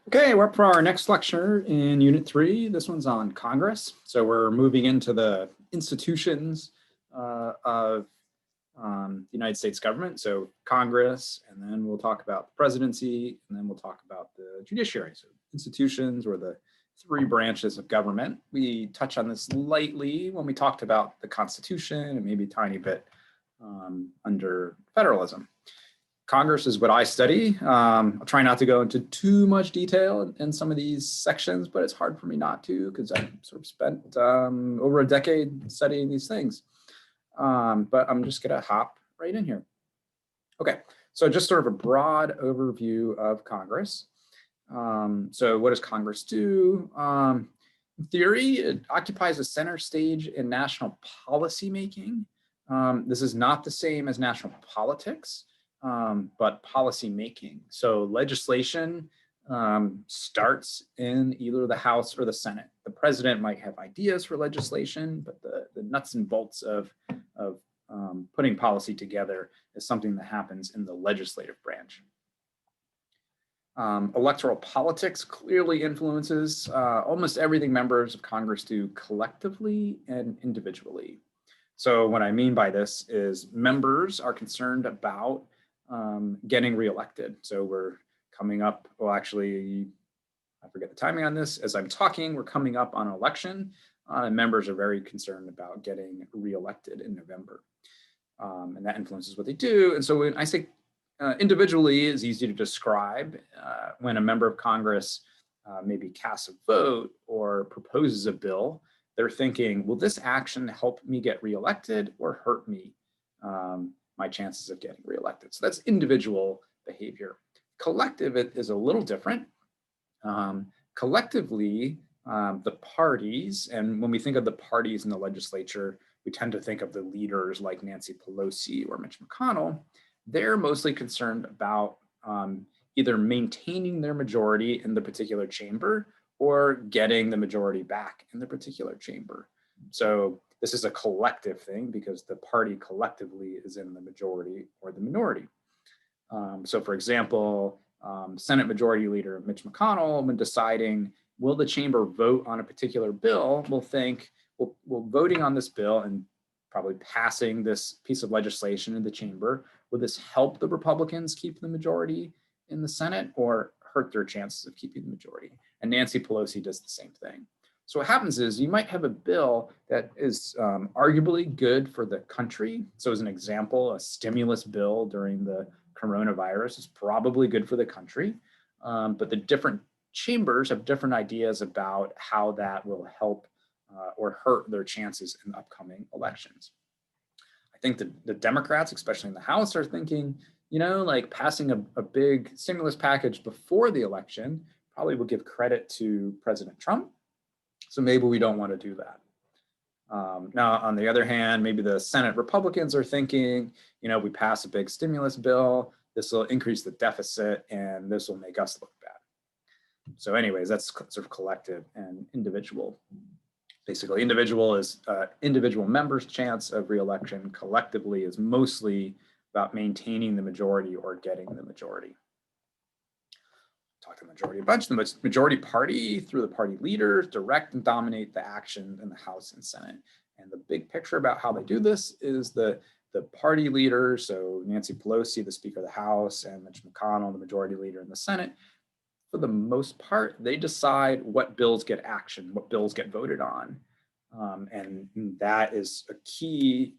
Okay, we're up for our next lecture in Unit 3. This one's on Congress. So we're moving into the institutions of the United States government. So Congress, and then we'll talk about the presidency, and then we'll talk about the judiciary. So institutions or the three branches of government. We touched on this lightly when we talked about the Constitution and maybe a tiny bit under federalism. Congress is what I study. I'll try not to go into too much detail in some of these sections, but it's hard for me not to because I've sort of spent over a decade studying these things. But I'm just gonna hop right in here. Okay, so just sort of a broad overview of Congress. So what does Congress do? In theory, it occupies a center stage in national policy making. This is not the same as national politics. But policy making. So legislation starts in either the House or the Senate. The president might have ideas for legislation, but the nuts and bolts of putting policy together is something that happens in the legislative branch. Electoral politics clearly influences almost everything members of Congress do collectively and individually. So what I mean by this is members are concerned about getting reelected. So we're coming up, well, actually, I forget the timing on this. As I'm talking, we're coming up on an election, and members are very concerned about getting reelected in November. And that influences what they do. And so when I say individually is easy to describe, when a member of Congress maybe casts a vote or proposes a bill, they're thinking, will this action help me get reelected or hurt me? My chances of getting reelected. So that's individual behavior. Collective is a little different. Collectively, the parties, and when we think of the parties in the legislature, we tend to think of the leaders like Nancy Pelosi or Mitch McConnell. They're mostly concerned about either maintaining their majority in the particular chamber or getting the majority back in the particular chamber. So this is a collective thing because the party collectively is in the majority or the minority. So for example, Senate Majority Leader Mitch McConnell, when deciding will the chamber vote on a particular bill, will think, well, voting on this bill and probably passing this piece of legislation in the chamber, will this help the Republicans keep the majority in the Senate or hurt their chances of keeping the majority? And Nancy Pelosi does the same thing. So what happens is you might have a bill that is arguably good for the country. So as an example, a stimulus bill during the coronavirus is probably good for the country. But the different chambers have different ideas about how that will help or hurt their chances in upcoming elections. I think the Democrats, especially in the House, are thinking, you know, like passing a big stimulus package before the election probably will give credit to President Trump. So maybe we don't want to do that. Now, on the other hand, maybe the Senate Republicans are thinking, you know, we pass a big stimulus bill, this will increase the deficit and this will make us look bad. So anyways, that's sort of collective and individual. Basically, individual is individual members' chance of reelection. Collectively is mostly about maintaining the majority or getting the majority. Talk to the majority a bunch. The majority party, through the party leaders, direct and dominate the action in the House and Senate. And the big picture about how they do this is the party leader, so Nancy Pelosi, the Speaker of the House, and Mitch McConnell, the majority leader in the Senate, for the most part, they decide what bills get action, what bills get voted on. And that is a key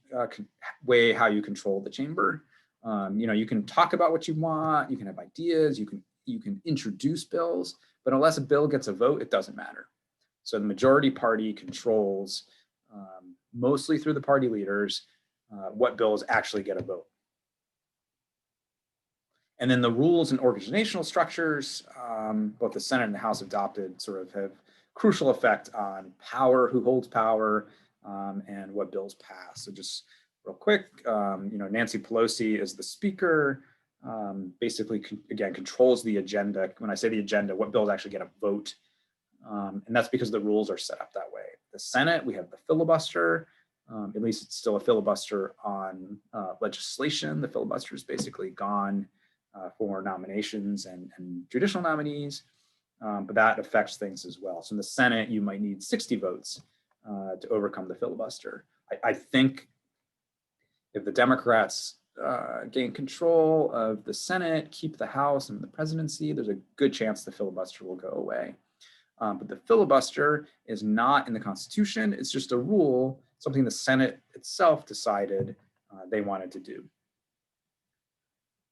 way how you control the chamber. You know, you can talk about what you want, you can have ideas, you can introduce bills, but unless a bill gets a vote, it doesn't matter. So the majority party controls, mostly through the party leaders, what bills actually get a vote. And then the rules and organizational structures, both the Senate and the House adopted, sort of have crucial effect on power, who holds power, and what bills pass. So just real quick, you know, Nancy Pelosi is the Speaker, basically, again, controls the agenda. When I say the agenda, what bills actually get a vote. And that's because the rules are set up that way. The Senate, we have the filibuster. At least it's still a filibuster on legislation. The filibuster is basically gone for nominations and judicial nominees. but that affects things as well. So in the Senate, you might need 60 votes to overcome the filibuster. I think if the Democrats gain control of the Senate, keep the House and the presidency, there's a good chance the filibuster will go away. But the filibuster is not in the Constitution. It's just a rule, something the Senate itself decided they wanted to do.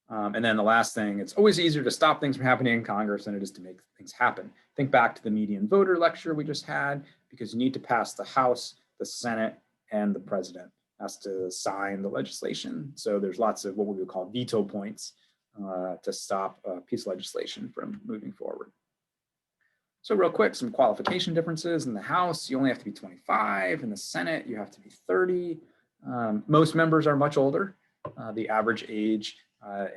And then the last thing, it's always easier to stop things from happening in Congress than it is to make things happen. Think back to the median voter lecture we just had, because you need to pass the House, the Senate, and the president has to sign the legislation. So there's lots of what we would call veto points to stop a piece of legislation from moving forward. So real quick, some qualification differences. In the House, you only have to be 25. In the Senate, you have to be 30. Most members are much older. The average age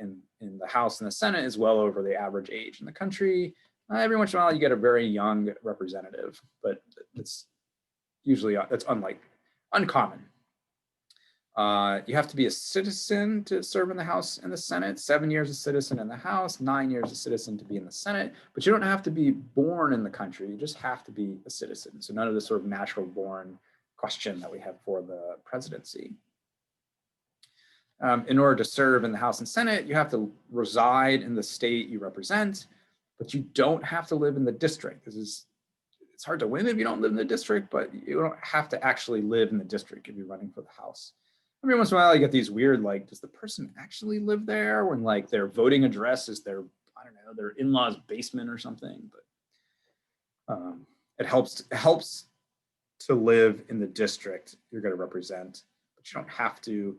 in the House and the Senate is well over the average age in the country. Every once in a while, you get a very young representative, but it's usually, that's uncommon. You have to be a citizen to serve in the House and the Senate, 7 years a citizen in the House, 9 years a citizen to be in the Senate, but you don't have to be born in the country, you just have to be a citizen. So none of this sort of natural born question that we have for the presidency. In order to serve in the House and Senate, you have to reside in the state you represent, but you don't have to live in the district. It's hard to win if you don't live in the district, but you don't have to actually live in the district if you're running for the House. Every once in a while, you get these weird, like, does the person actually live there when like their voting address is their, I don't know, their in-laws basement or something, but it helps to live in the district you're going to represent, but you don't have to,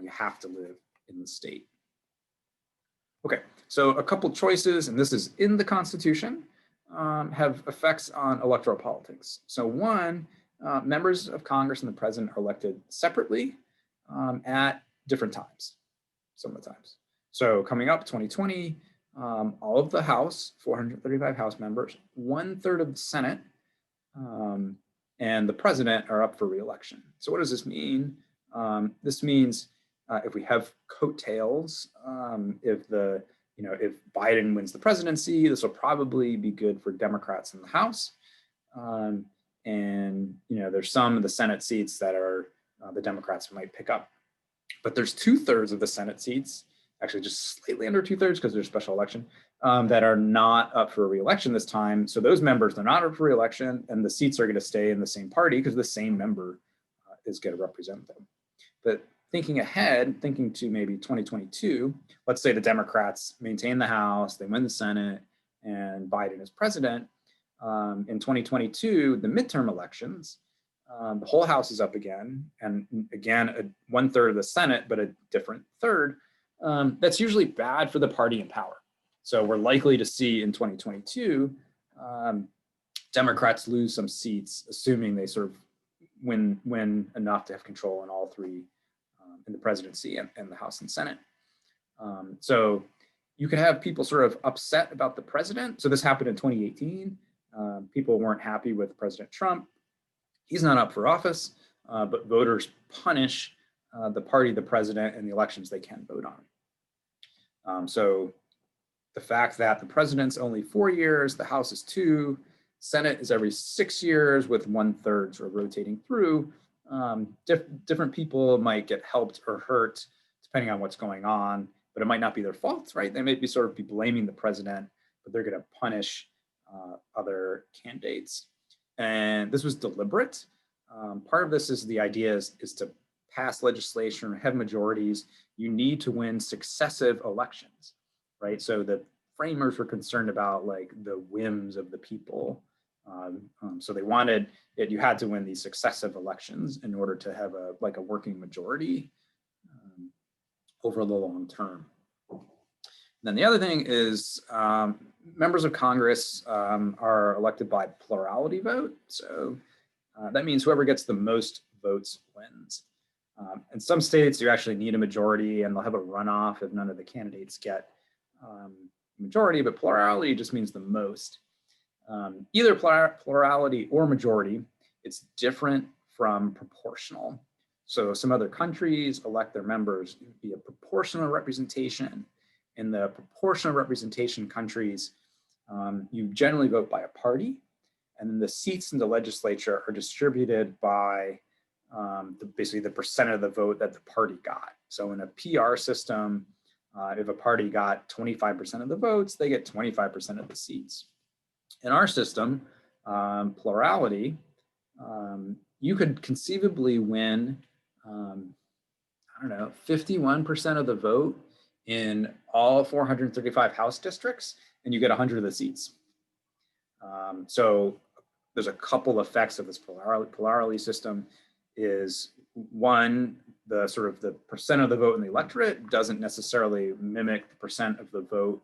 you have to live in the state. Okay, so a couple choices, and this is in the Constitution, have effects on electoral politics. So one, members of Congress and the president are elected separately at different times, some of the times. So coming up 2020, all of the House, 435 House members, 1/3 of the Senate, and the president are up for re-election. So what does this mean? This means if we have coattails, if Biden wins the presidency, this will probably be good for Democrats in the House. And there's some of the Senate seats that are the Democrats might pick up. But there's 2/3 of the Senate seats, actually just slightly under 2/3 because there's a special election, that are not up for re-election this time. So those members, they're not up for re-election, and the seats are going to stay in the same party because the same member is going to represent them. But thinking ahead, thinking to maybe 2022, let's say the Democrats maintain the House, they win the Senate, and Biden is president. In 2022, the midterm elections, the whole House is up again, and again, 1/3 of the Senate, but a different third. That's usually bad for the party in power. So we're likely to see in 2022, Democrats lose some seats, assuming they sort of win enough to have control in all three, in the presidency and the House and Senate. So you could have people sort of upset about the president. So this happened in 2018. People weren't happy with President Trump. He's not up for office, but voters punish the party, the president, and the elections they can vote on. So the fact that the president's only 4 years, the House is 2, Senate is every 6 years with 1/3 sort of rotating through, different people might get helped or hurt depending on what's going on, but it might not be their fault, right? They may be sort of be blaming the president, but they're going to punish other candidates. And this was deliberate. Part of this is the idea is to pass legislation or have majorities. You need to win successive elections, right? So the framers were concerned about like the whims of the people. So they wanted it, you had to win these successive elections in order to have a working majority over the long term. Then the other thing is members of Congress are elected by plurality vote. So that means whoever gets the most votes wins. In some states, you actually need a majority and they'll have a runoff if none of the candidates get majority, but plurality just means the most. Either plurality or majority, it's different from proportional. So some other countries elect their members via proportional representation. In the proportional representation countries, You generally vote by a party, and then the seats in the legislature are distributed by basically the percent of the vote that the party got. So in a PR system, if a party got 25% of the votes, they get 25% of the seats. In our system, plurality, you could conceivably win, I don't know, 51% of the vote in all 435 House districts, and you get 100 of the seats. So there's a couple effects of this plurality system. Is one, the sort of the percent of the vote in the electorate doesn't necessarily mimic the percent of the vote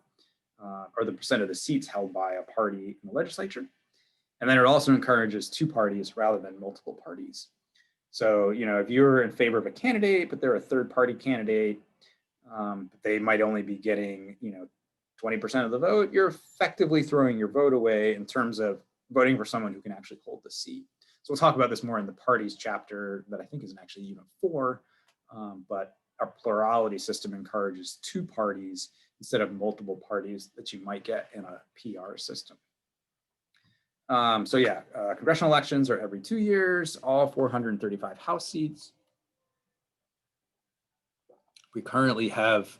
or the percent of the seats held by a party in the legislature. And then it also encourages two parties rather than multiple parties. So, you know, if you're in favor of a candidate, but they're a third party candidate, they might only be getting, you know, 20% of the vote, you're effectively throwing your vote away in terms of voting for someone who can actually hold the seat. So we'll talk about this more in the parties chapter that I think isn't actually even 4, but our plurality system encourages two parties instead of multiple parties that you might get in a PR system. So yeah, congressional elections are every 2 years, all 435 House seats. We currently have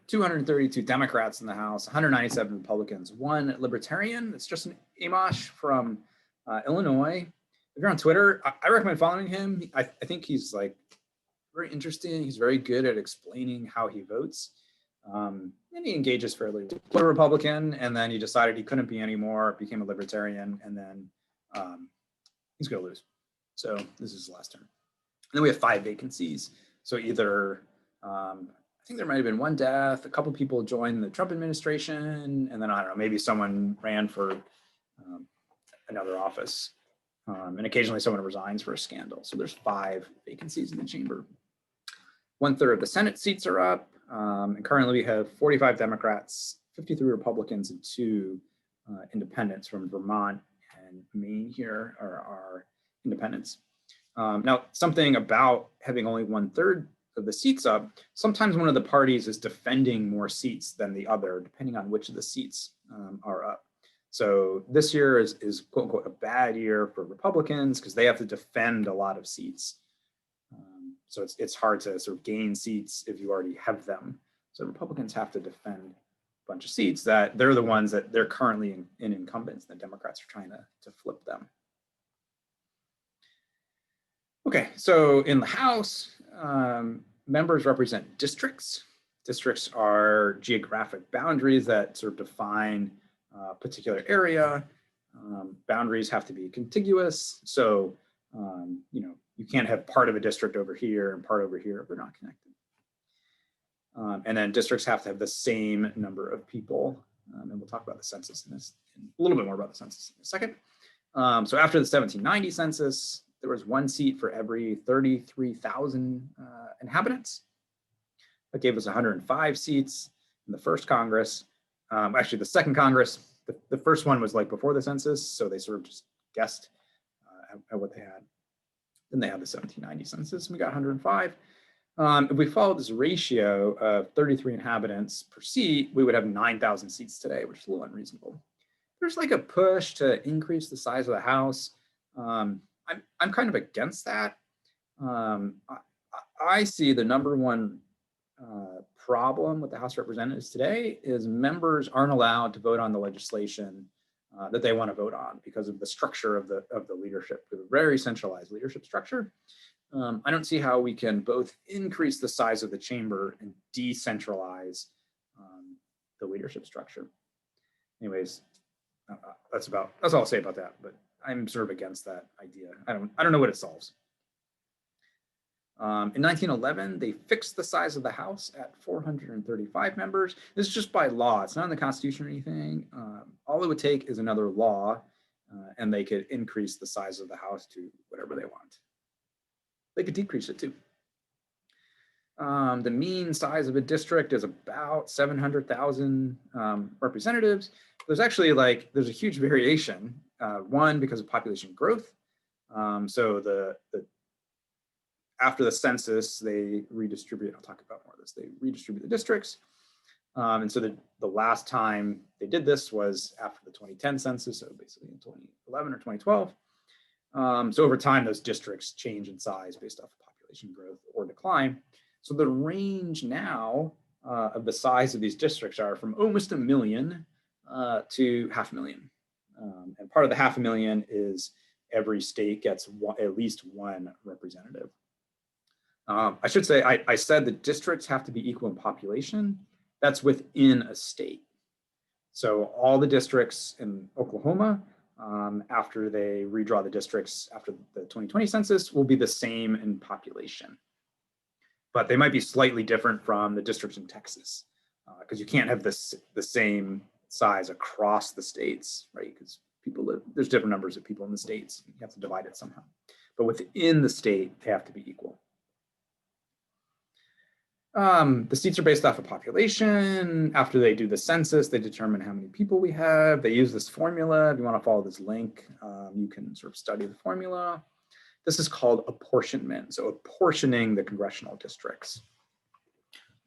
232 Democrats in the House, 197 Republicans, 1 Libertarian. It's Justin Amash from Illinois. If you're on Twitter, I recommend following him. I think he's like very interesting. He's very good at explaining how he votes. And he engages fairly well. A Republican, and then he decided he couldn't be anymore, became a Libertarian, and then he's going to lose. So this is his last term. And then we have 5 vacancies. So either I think there might have been 1 death, a couple people joined the Trump administration, and then I don't know, maybe someone ran for another office. And occasionally someone resigns for a scandal. So there's 5 vacancies in the chamber. 1/3 of the Senate seats are up. And currently we have 45 Democrats, 53 Republicans, and 2 independents from Vermont and Maine here are our independents. Now, something about having only 1/3 of the seats up, sometimes one of the parties is defending more seats than the other, depending on which of the seats are up. So this year is quote unquote a bad year for Republicans because they have to defend a lot of seats. So it's hard to sort of gain seats if you already have them. So Republicans have to defend a bunch of seats that they're the ones that they're currently in incumbents. The Democrats are trying to flip them. Okay, so in the House, members represent districts. Districts are geographic boundaries that sort of define a particular area. Boundaries have to be contiguous. So, you know, you can't have part of a district over here and part over here if they're not connected. And then districts have to have the same number of people. And we'll talk about the census in a little bit more about the census in a second. So after the 1790 census, there was 1 seat for every 33,000 inhabitants. That gave us 105 seats in the first Congress. Actually, the second Congress, the first one was like before the census, so they sort of just guessed at what they had. Then they had the 1790 census, and we got 105. If we followed this ratio of 33 inhabitants per seat, we would have 9,000 seats today, which is a little unreasonable. There's like a push to increase the size of the House. I'm kind of against that. I see the number one problem with the House of Representatives today is members aren't allowed to vote on the legislation that they want to vote on because of the structure of the leadership, the very centralized leadership structure. I don't see how we can both increase the size of the chamber and decentralize the leadership structure. Anyways, that's all I'll say about that. But I'm sort of against that idea. I don't know what it solves. In 1911, they fixed the size of the House at 435 members. This is just by law. It's not in the Constitution or anything. All it would take is another law, and they could increase the size of the House to whatever they want. They could decrease it too. The mean size of a district is about 700,000 representatives. There's actually there's a huge variation. One, because of population growth. So after the census, they redistribute, I'll talk about more of this, they redistribute the districts. And so the last time they did this was after the 2010 census, so basically in 2011 or 2012. So over time, those districts change in size based off of population growth or decline. So the range now of the size of these districts are from almost 1 million to 500,000. And part of the 500,000 is every state gets at least one representative. I should say, I said the districts have to be equal in population. That's within a state. So all the districts in Oklahoma, after they redraw the districts after the 2020 census, will be the same in population. But they might be slightly different from the districts in Texas, because you can't have the same size across the states, right? Because there's different numbers of people in the states. You have to divide it somehow. But within the state, they have to be equal. The seats are based off of population. After they do the census, they determine how many people we have. They use this formula. If you want to follow this link, you can sort of study the formula. This is called apportionment. So apportioning the congressional districts.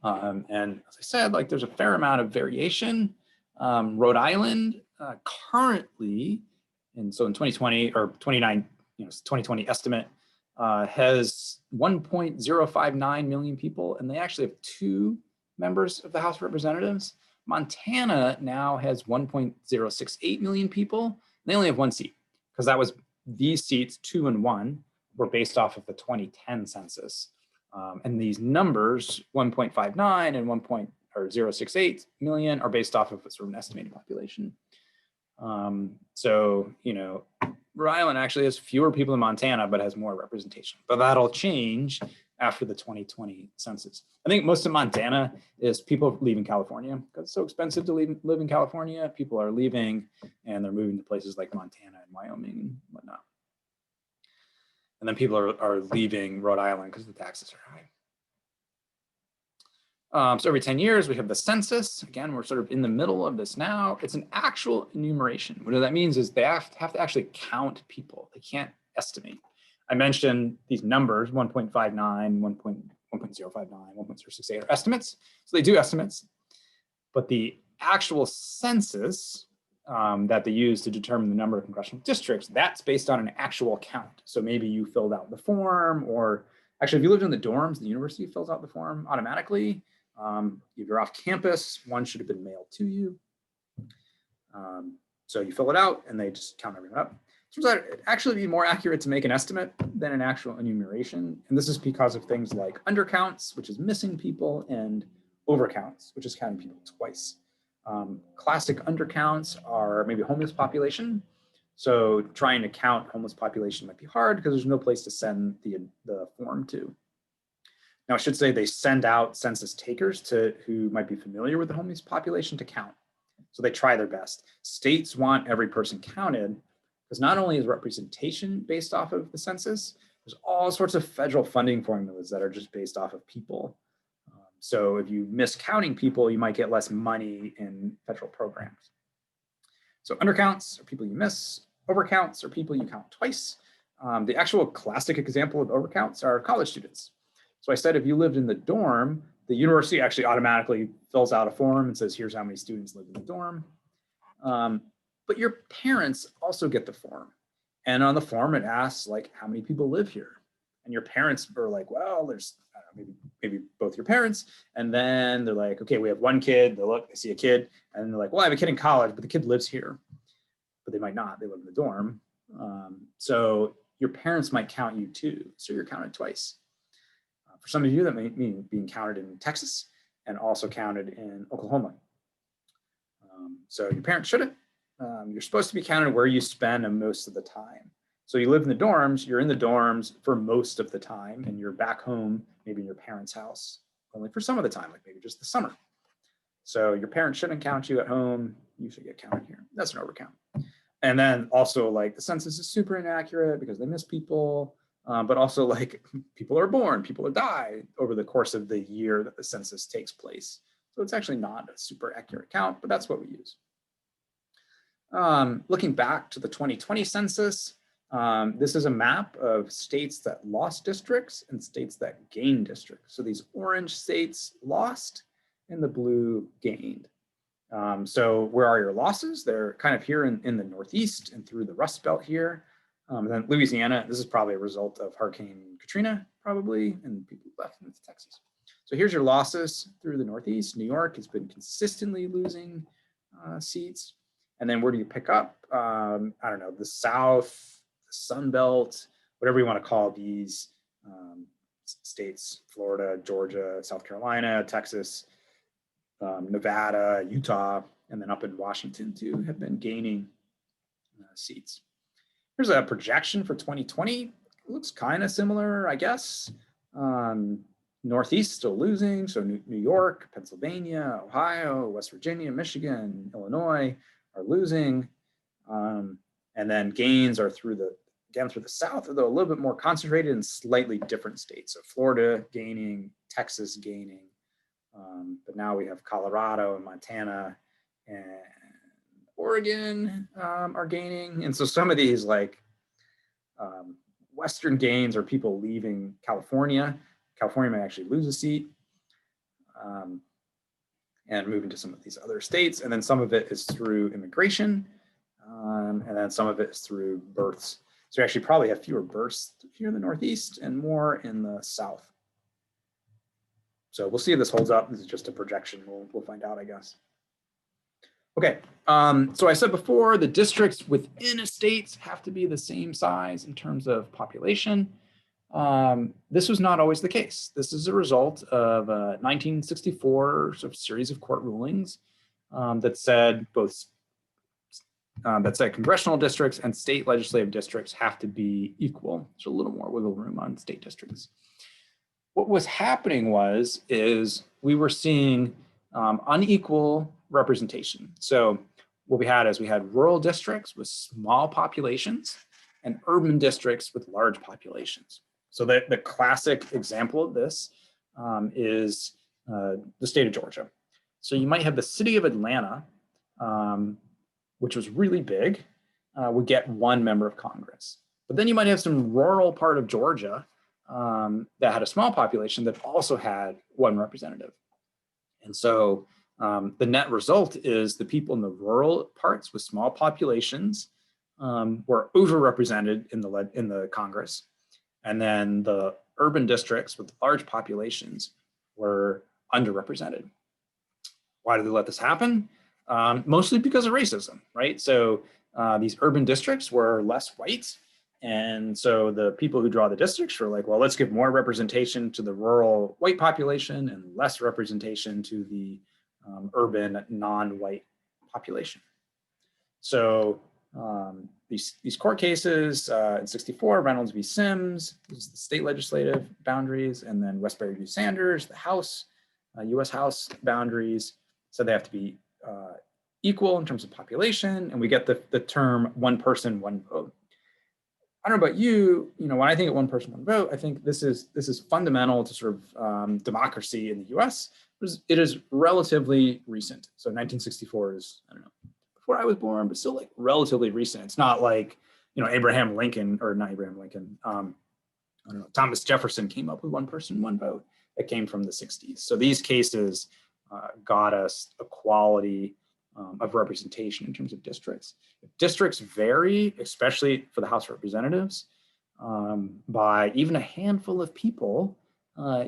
And as I said, like there's a fair amount of variation. Rhode Island currently, and so in 2020 or 2020 estimate, has 1.059 million people, and they actually have 2 members of the House of Representatives. Montana now has 1.068 million people. They only have 1 seat, because that was these seats, 2 and 1, were based off of the 2010 census. And these numbers, 1.59 and 1.068 million, are based off of a sort of an estimated population. So, Rhode Island actually has fewer people in Montana, but has more representation. But that'll change after the 2020 census. I think most of Montana is people leaving California, because it's so expensive to live in California. People are leaving and they're moving to places like Montana and Wyoming and whatnot. And then people are leaving Rhode Island because the taxes are high. So every 10 years, we have the census. Again, we're sort of in the middle of this now. It's an actual enumeration. What that means is they have to actually count people. They can't estimate. I mentioned these numbers, 1.59, 1.059, 1.068 are estimates. So they do estimates. But the actual census that they use to determine the number of congressional districts, that's based on an actual count. So maybe you filled out the form, or actually, if you lived in the dorms, the university fills out the form automatically. If you're off campus, one should have been mailed to you. So you fill it out and they just count everyone up. Turns out it'd actually be more accurate to make an estimate than an actual enumeration. And this is because of things like undercounts, which is missing people, and overcounts, which is counting people twice. Classic undercounts are maybe homeless population. So trying to count homeless population might be hard because there's no place to send the form to. Now, I should say they send out census takers who might be familiar with the homeless population to count. So they try their best. States want every person counted because not only is representation based off of the census, there's all sorts of federal funding formulas that are just based off of people. So if you miss counting people, you might get less money in federal programs. So undercounts are people you miss. Overcounts are people you count twice. The actual classic example of overcounts are college students. So I said if you lived in the dorm, the university actually automatically fills out a form and says, here's how many students live in the dorm. But your parents also get the form. And on the form, it asks, like, how many people live here? And your parents are like, well, there's, I don't know, maybe both your parents. And then they're like, okay, we have 1 kid. They look, they see a kid. And they're like, well, I have a kid in college, but the kid lives here. But they might not. They live in the dorm. So your parents might count you too. So you're counted twice. For some of you, that may mean being counted in Texas and also counted in Oklahoma. So your parents shouldn't. You're supposed to be counted where you spend most of the time. So you live in the dorms, you're in the dorms for most of the time, and you're back home, maybe in your parents' house, only for some of the time, like maybe just the summer. So your parents shouldn't count you at home. You should get counted here. That's an overcount. And then also, like, the census is super inaccurate because they miss people. But also, like, people are born, people die over the course of the year that the census takes place. So it's actually not a super accurate count, but that's what we use. Looking back to the 2020 census, this is a map of states that lost districts and states that gained districts. So these orange states lost and the blue gained. So where are your losses? They're kind of here in the Northeast and through the Rust Belt here. Then Louisiana, this is probably a result of Hurricane Katrina, probably, and people left into Texas. So here's your losses through the Northeast. New York has been consistently losing seats. And then where do you pick up? I don't know, the South, the Sun Belt, whatever you want to call these states, Florida, Georgia, South Carolina, Texas, Nevada, Utah, and then up in Washington too, have been gaining seats. Here's a projection for 2020. It looks kind of similar, I guess. Northeast still losing, so New York, Pennsylvania, Ohio, West Virginia, Michigan, Illinois are losing. And then gains are through the South, although a little bit more concentrated in slightly different states. So Florida gaining, Texas gaining, but now we have Colorado and Montana and Oregon are gaining. And so some of these like Western gains are people leaving California. California may actually lose a seat and move into some of these other states. And then some of it is through immigration. And then some of it is through births. So we actually probably have fewer births here in the Northeast and more in the South. So we'll see if this holds up. This is just a projection. We'll find out, I guess. Okay, so I said before, the districts within a state have to be the same size in terms of population. This was not always the case. This is a result of a 1964 sort of series of court rulings that said congressional districts and state legislative districts have to be equal. There's a little more wiggle room on state districts. What was happening is we were seeing unequal representation. So what we had rural districts with small populations and urban districts with large populations. So the classic example of this is the state of Georgia. So you might have the city of Atlanta, which was really big, would get one member of Congress. But then you might have some rural part of Georgia that had a small population that also had one representative. And so the net result is the people in the rural parts with small populations were overrepresented in the Congress. And then the urban districts with large populations were underrepresented. Why did they let this happen? Mostly because of racism, right? So these urban districts were less white. And so the people who draw the districts were like, well, let's give more representation to the rural white population and less representation to the urban non-white population. So these court cases in 64, Reynolds v. Sims, this is the state legislative boundaries, and then Westbury v. Sanders, the House, US House boundaries. So they have to be equal in terms of population, and we get the term one person, one vote. I don't know about you, when I think of one person, one vote, I think this is fundamental to sort of democracy in the US. It is relatively recent. So 1964 is, I don't know, before I was born, but still like relatively recent. It's not like, Abraham Lincoln, or not Abraham Lincoln, I don't know, Thomas Jefferson came up with one person, one vote. That came from the 60s. So these cases got us equality of representation in terms of districts. If districts vary, especially for the House of Representatives, by even a handful of people,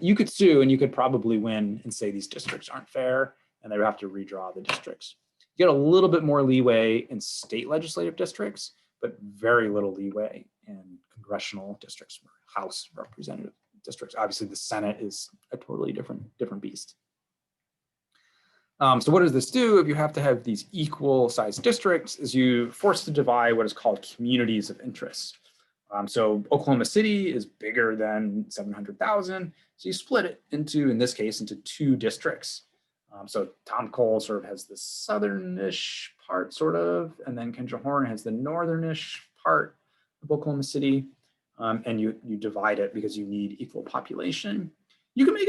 you could sue and you could probably win and say these districts aren't fair and they would have to redraw the districts. You get a little bit more leeway in state legislative districts, but very little leeway in congressional districts or House representative districts. Obviously the Senate is a totally different beast. So what does this do? If you have to have these equal sized districts, is you force to divide what is called communities of interest. So Oklahoma City is bigger than 700,000. So you split it into, in this case, into two districts. So Tom Cole sort of has the southernish part, sort of, and then Kendra Horn has the northernish part of Oklahoma City. And you divide it because you need equal population. You can make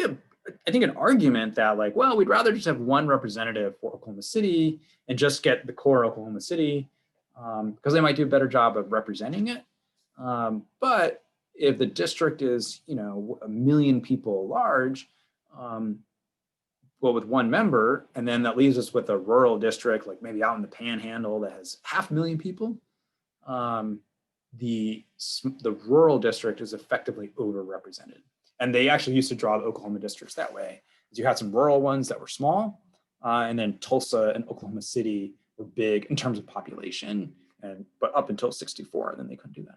I think, an argument that like, well, we'd rather just have one representative for Oklahoma City and just get the core Oklahoma City because they might do a better job of representing it. But if the district is, 1 million people large, with one member, and then that leaves us with a rural district, like maybe out in the Panhandle that has 500,000 people. The rural district is effectively overrepresented. And they actually used to draw the Oklahoma districts that way. You had some rural ones that were small, and then Tulsa and Oklahoma City were big in terms of population, but up until 64, then they couldn't do that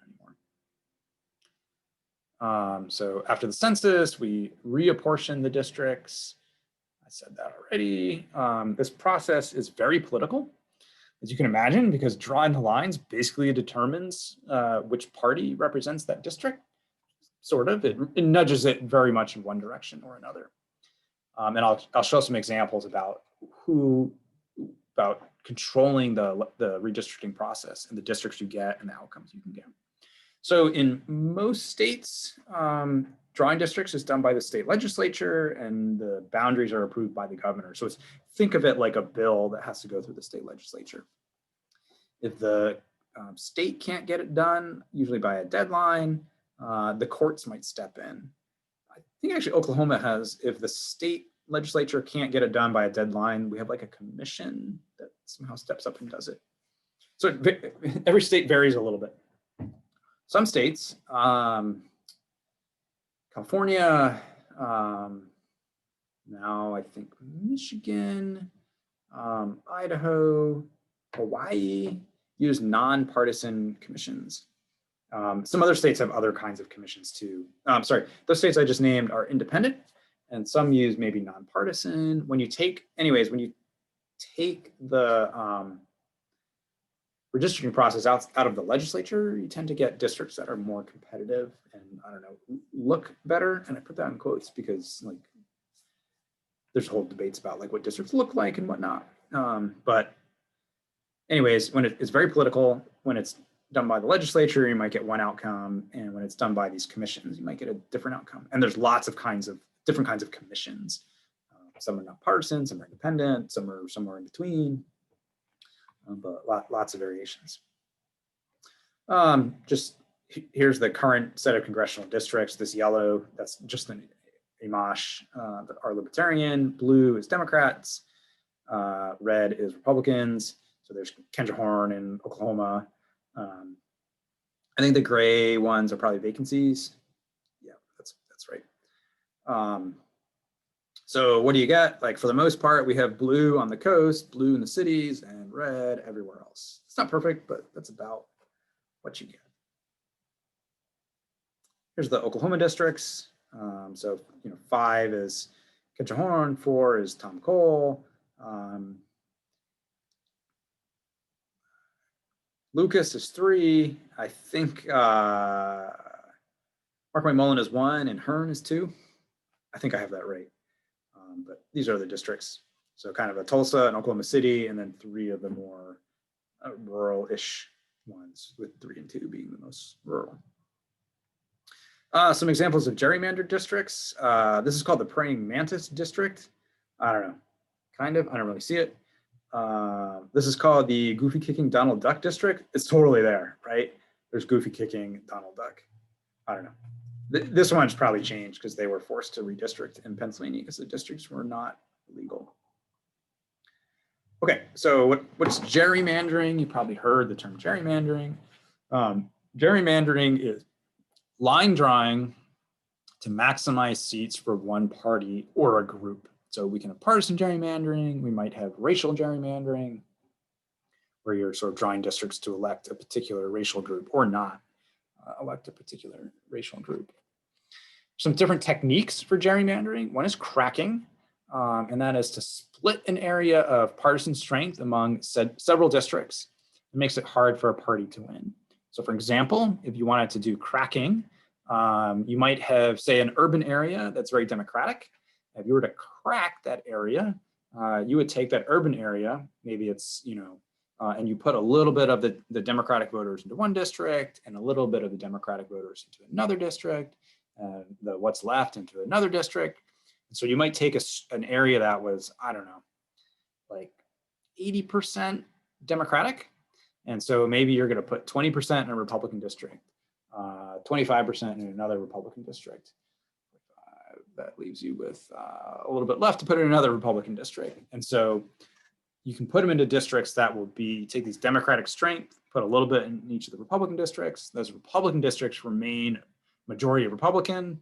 anymore. So after the census, we reapportioned the districts. I said that already. This process is very political, as you can imagine, because drawing the lines basically determines which party represents that district. Sort of, it nudges it very much in one direction or another. And I'll show some examples about controlling the redistricting process and the districts you get and the outcomes you can get. So in most states, drawing districts is done by the state legislature and the boundaries are approved by the governor. So think of it like a bill that has to go through the state legislature. If the state can't get it done, usually by a deadline, the courts might step in. I think actually Oklahoma has, if the state legislature can't get it done by a deadline, we have like a commission that somehow steps up and does it. So every state varies a little bit. Some states, California, now I think Michigan, Idaho, Hawaii use nonpartisan commissions. Some other states have other kinds of commissions too. Sorry, those states I just named are independent, and some use maybe nonpartisan. When you take the redistricting process out of the legislature, you tend to get districts that are more competitive and, I don't know, look better. And I put that in quotes because like there's whole debates about like what districts look like and whatnot. But anyways, when it's very political, when it's done by the legislature, you might get one outcome, and when it's done by these commissions, you might get a different outcome. And there's lots of different kinds of commissions. Some are not partisan, some are independent, some are somewhere in between, but lots of variations. Just here's the current set of congressional districts. This yellow, that's just an AMOSH, that are Libertarian. Blue is Democrats. Red is Republicans. So there's Kendra Horn in Oklahoma. I think the gray ones are probably vacancies. Yeah, that's right. So what do you get? Like for the most part, we have blue on the coast, blue in the cities, and red everywhere else. It's not perfect, but that's about what you get. Here's the Oklahoma districts. So 5 is Kendra Horn, 4 is Tom Cole. Lucas is 3. I think Mark McMullen is 1 and Hearn is 2. I think I have that right. But these are the districts. So kind of a Tulsa and Oklahoma City, and then 3 of the more rural-ish ones, with 3 and 2 being the most rural. Some examples of gerrymandered districts. This is called the Praying Mantis District. I don't know, kind of, I don't really see it. This is called the Goofy Kicking Donald Duck District. It's totally there, right? There's Goofy Kicking Donald Duck. I don't know. This one's probably changed because they were forced to redistrict in Pennsylvania because the districts were not legal. Okay, so what's gerrymandering? You probably heard the term gerrymandering. Gerrymandering is line drawing to maximize seats for one party or a group. So we can have partisan gerrymandering, we might have racial gerrymandering, where you're sort of drawing districts to elect a particular racial group or not elect a particular racial group. Some different techniques for gerrymandering. One is cracking, and that is to split an area of partisan strength among several districts. It makes it hard for a party to win. So for example, if you wanted to do cracking, you might have, say, an urban area that's very Democratic. If you were to crack that area, you would take that urban area, maybe it's, and you put a little bit of the Democratic voters into one district and a little bit of the Democratic voters into another district, and what's left into another district. And so you might take an area that was, I don't know, like 80% Democratic. And so maybe you're going to put 20% in a Republican district, 25% in another Republican district, that leaves you with a little bit left to put in another Republican district. And so you can put them into districts that will be, take these Democratic strength, put a little bit in each of the Republican districts. Those Republican districts remain majority Republican.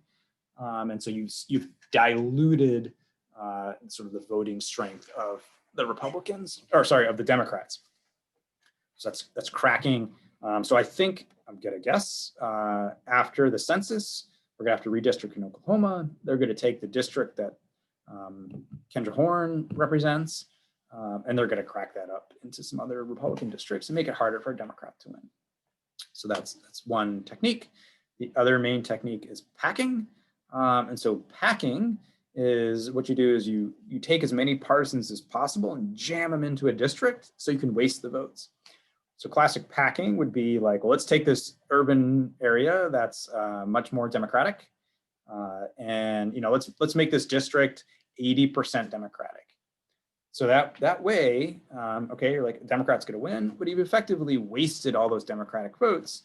And so you've diluted sort of the voting strength of the Republicans, or sorry, of the Democrats. So that's cracking. So I think, I'm gonna guess, after the census, we're gonna have to redistrict in Oklahoma. They're gonna take the district that Kendra Horn represents, and they're gonna crack that up into some other Republican districts and make it harder for a Democrat to win. So that's one technique. The other main technique is packing. And so packing is, what you do is you take as many partisans as possible and jam them into a district so you can waste the votes. So classic packing would be like, well, let's take this urban area that's much more Democratic, and let's make this district 80% Democratic. So that way, okay, you're like, Democrats going to win, but you've effectively wasted all those Democratic votes.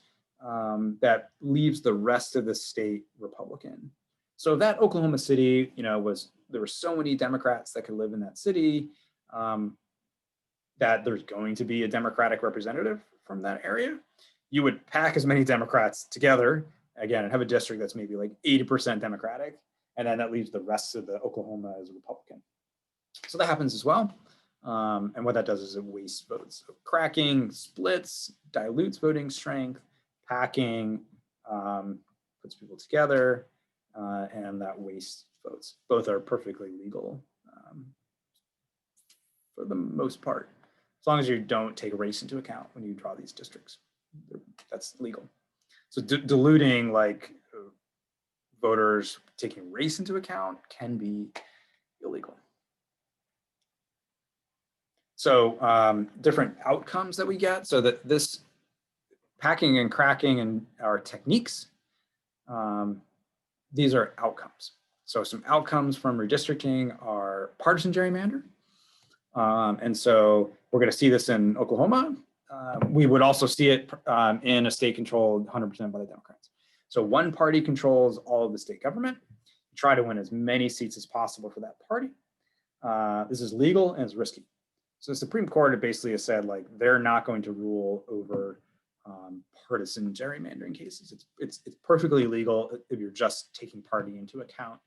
That leaves the rest of the state Republican. So that Oklahoma City, there were so many Democrats that could live in that city, that there's going to be a Democratic representative from that area. You would pack as many Democrats together, again, and have a district that's maybe like 80% Democratic, and then that leaves the rest of the Oklahoma as a Republican. So that happens as well. And what that does is it wastes votes. So cracking splits, dilutes voting strength. Packing puts people together, and that wastes votes. Both are perfectly legal for the most part, as long as you don't take race into account when you draw these districts. That's legal. So diluting, like, voters taking race into account, can be illegal. So different outcomes that we get. So that this packing and cracking and our techniques, these are outcomes. So some outcomes from redistricting are partisan gerrymander. And so we're going to see this in Oklahoma. We would also see it in a state controlled 100% by the Democrats. So one party controls all of the state government, try to win as many seats as possible for that party. This is legal and it's risky. So the Supreme Court basically has said, like, they're not going to rule over partisan gerrymandering cases. It's perfectly legal if you're just taking party into account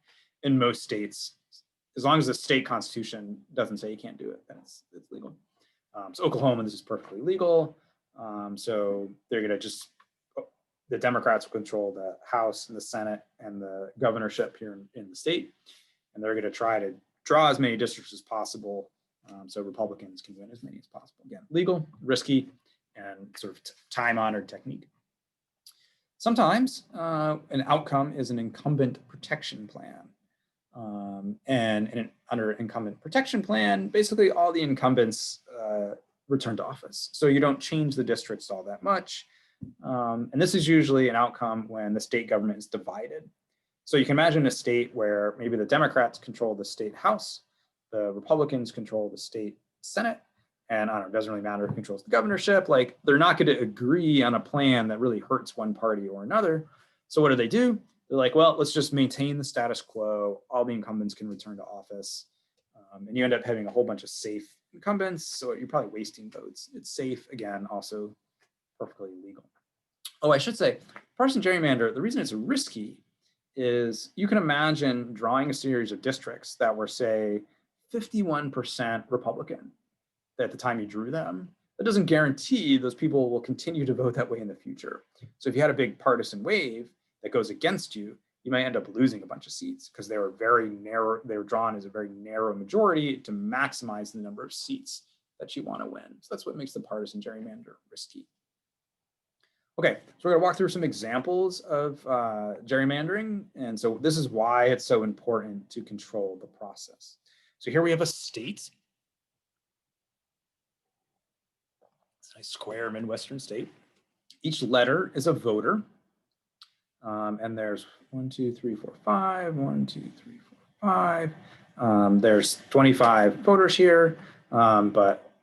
in most states. As long as the state constitution doesn't say you can't do it, then it's legal. So Oklahoma, this is perfectly legal. So they're gonna the Democrats will control the House and the Senate and the governorship here in the state. And they're gonna try to draw as many districts as possible, so Republicans can win as many as possible. Again, legal, risky, and sort of time-honored technique. Sometimes an outcome is an incumbent protection plan. And under incumbent protection plan, basically all the incumbents return to office. So you don't change the districts all that much. And this is usually an outcome when the state government is divided. So you can imagine a state where maybe the Democrats control the state House, the Republicans control the state Senate, and I don't know, it doesn't really matter who controls the governorship. Like, they're not going to agree on a plan that really hurts one party or another. So what do? They're like, well, let's just maintain the status quo. All the incumbents can return to office. And you end up having a whole bunch of safe incumbents. So you're probably wasting votes. It's safe, again, also perfectly legal. Oh, I should say, partisan gerrymander, the reason it's risky is you can imagine drawing a series of districts that were, say, 51% Republican at the time you drew them. That doesn't guarantee those people will continue to vote that way in the future. So if you had a big partisan wave that goes against you, you might end up losing a bunch of seats because they were very narrow. They were drawn as a very narrow majority to maximize the number of seats that you want to win. So that's what makes the partisan gerrymander risky. Okay, so we're going to walk through some examples of gerrymandering. And so this is why it's so important to control the process. So here we have a state. It's a nice square Midwestern state. Each letter is a voter. And there's 1, 2, 3, 4, 5, 1, 2, 3, 4, 5. There's 25 voters here, but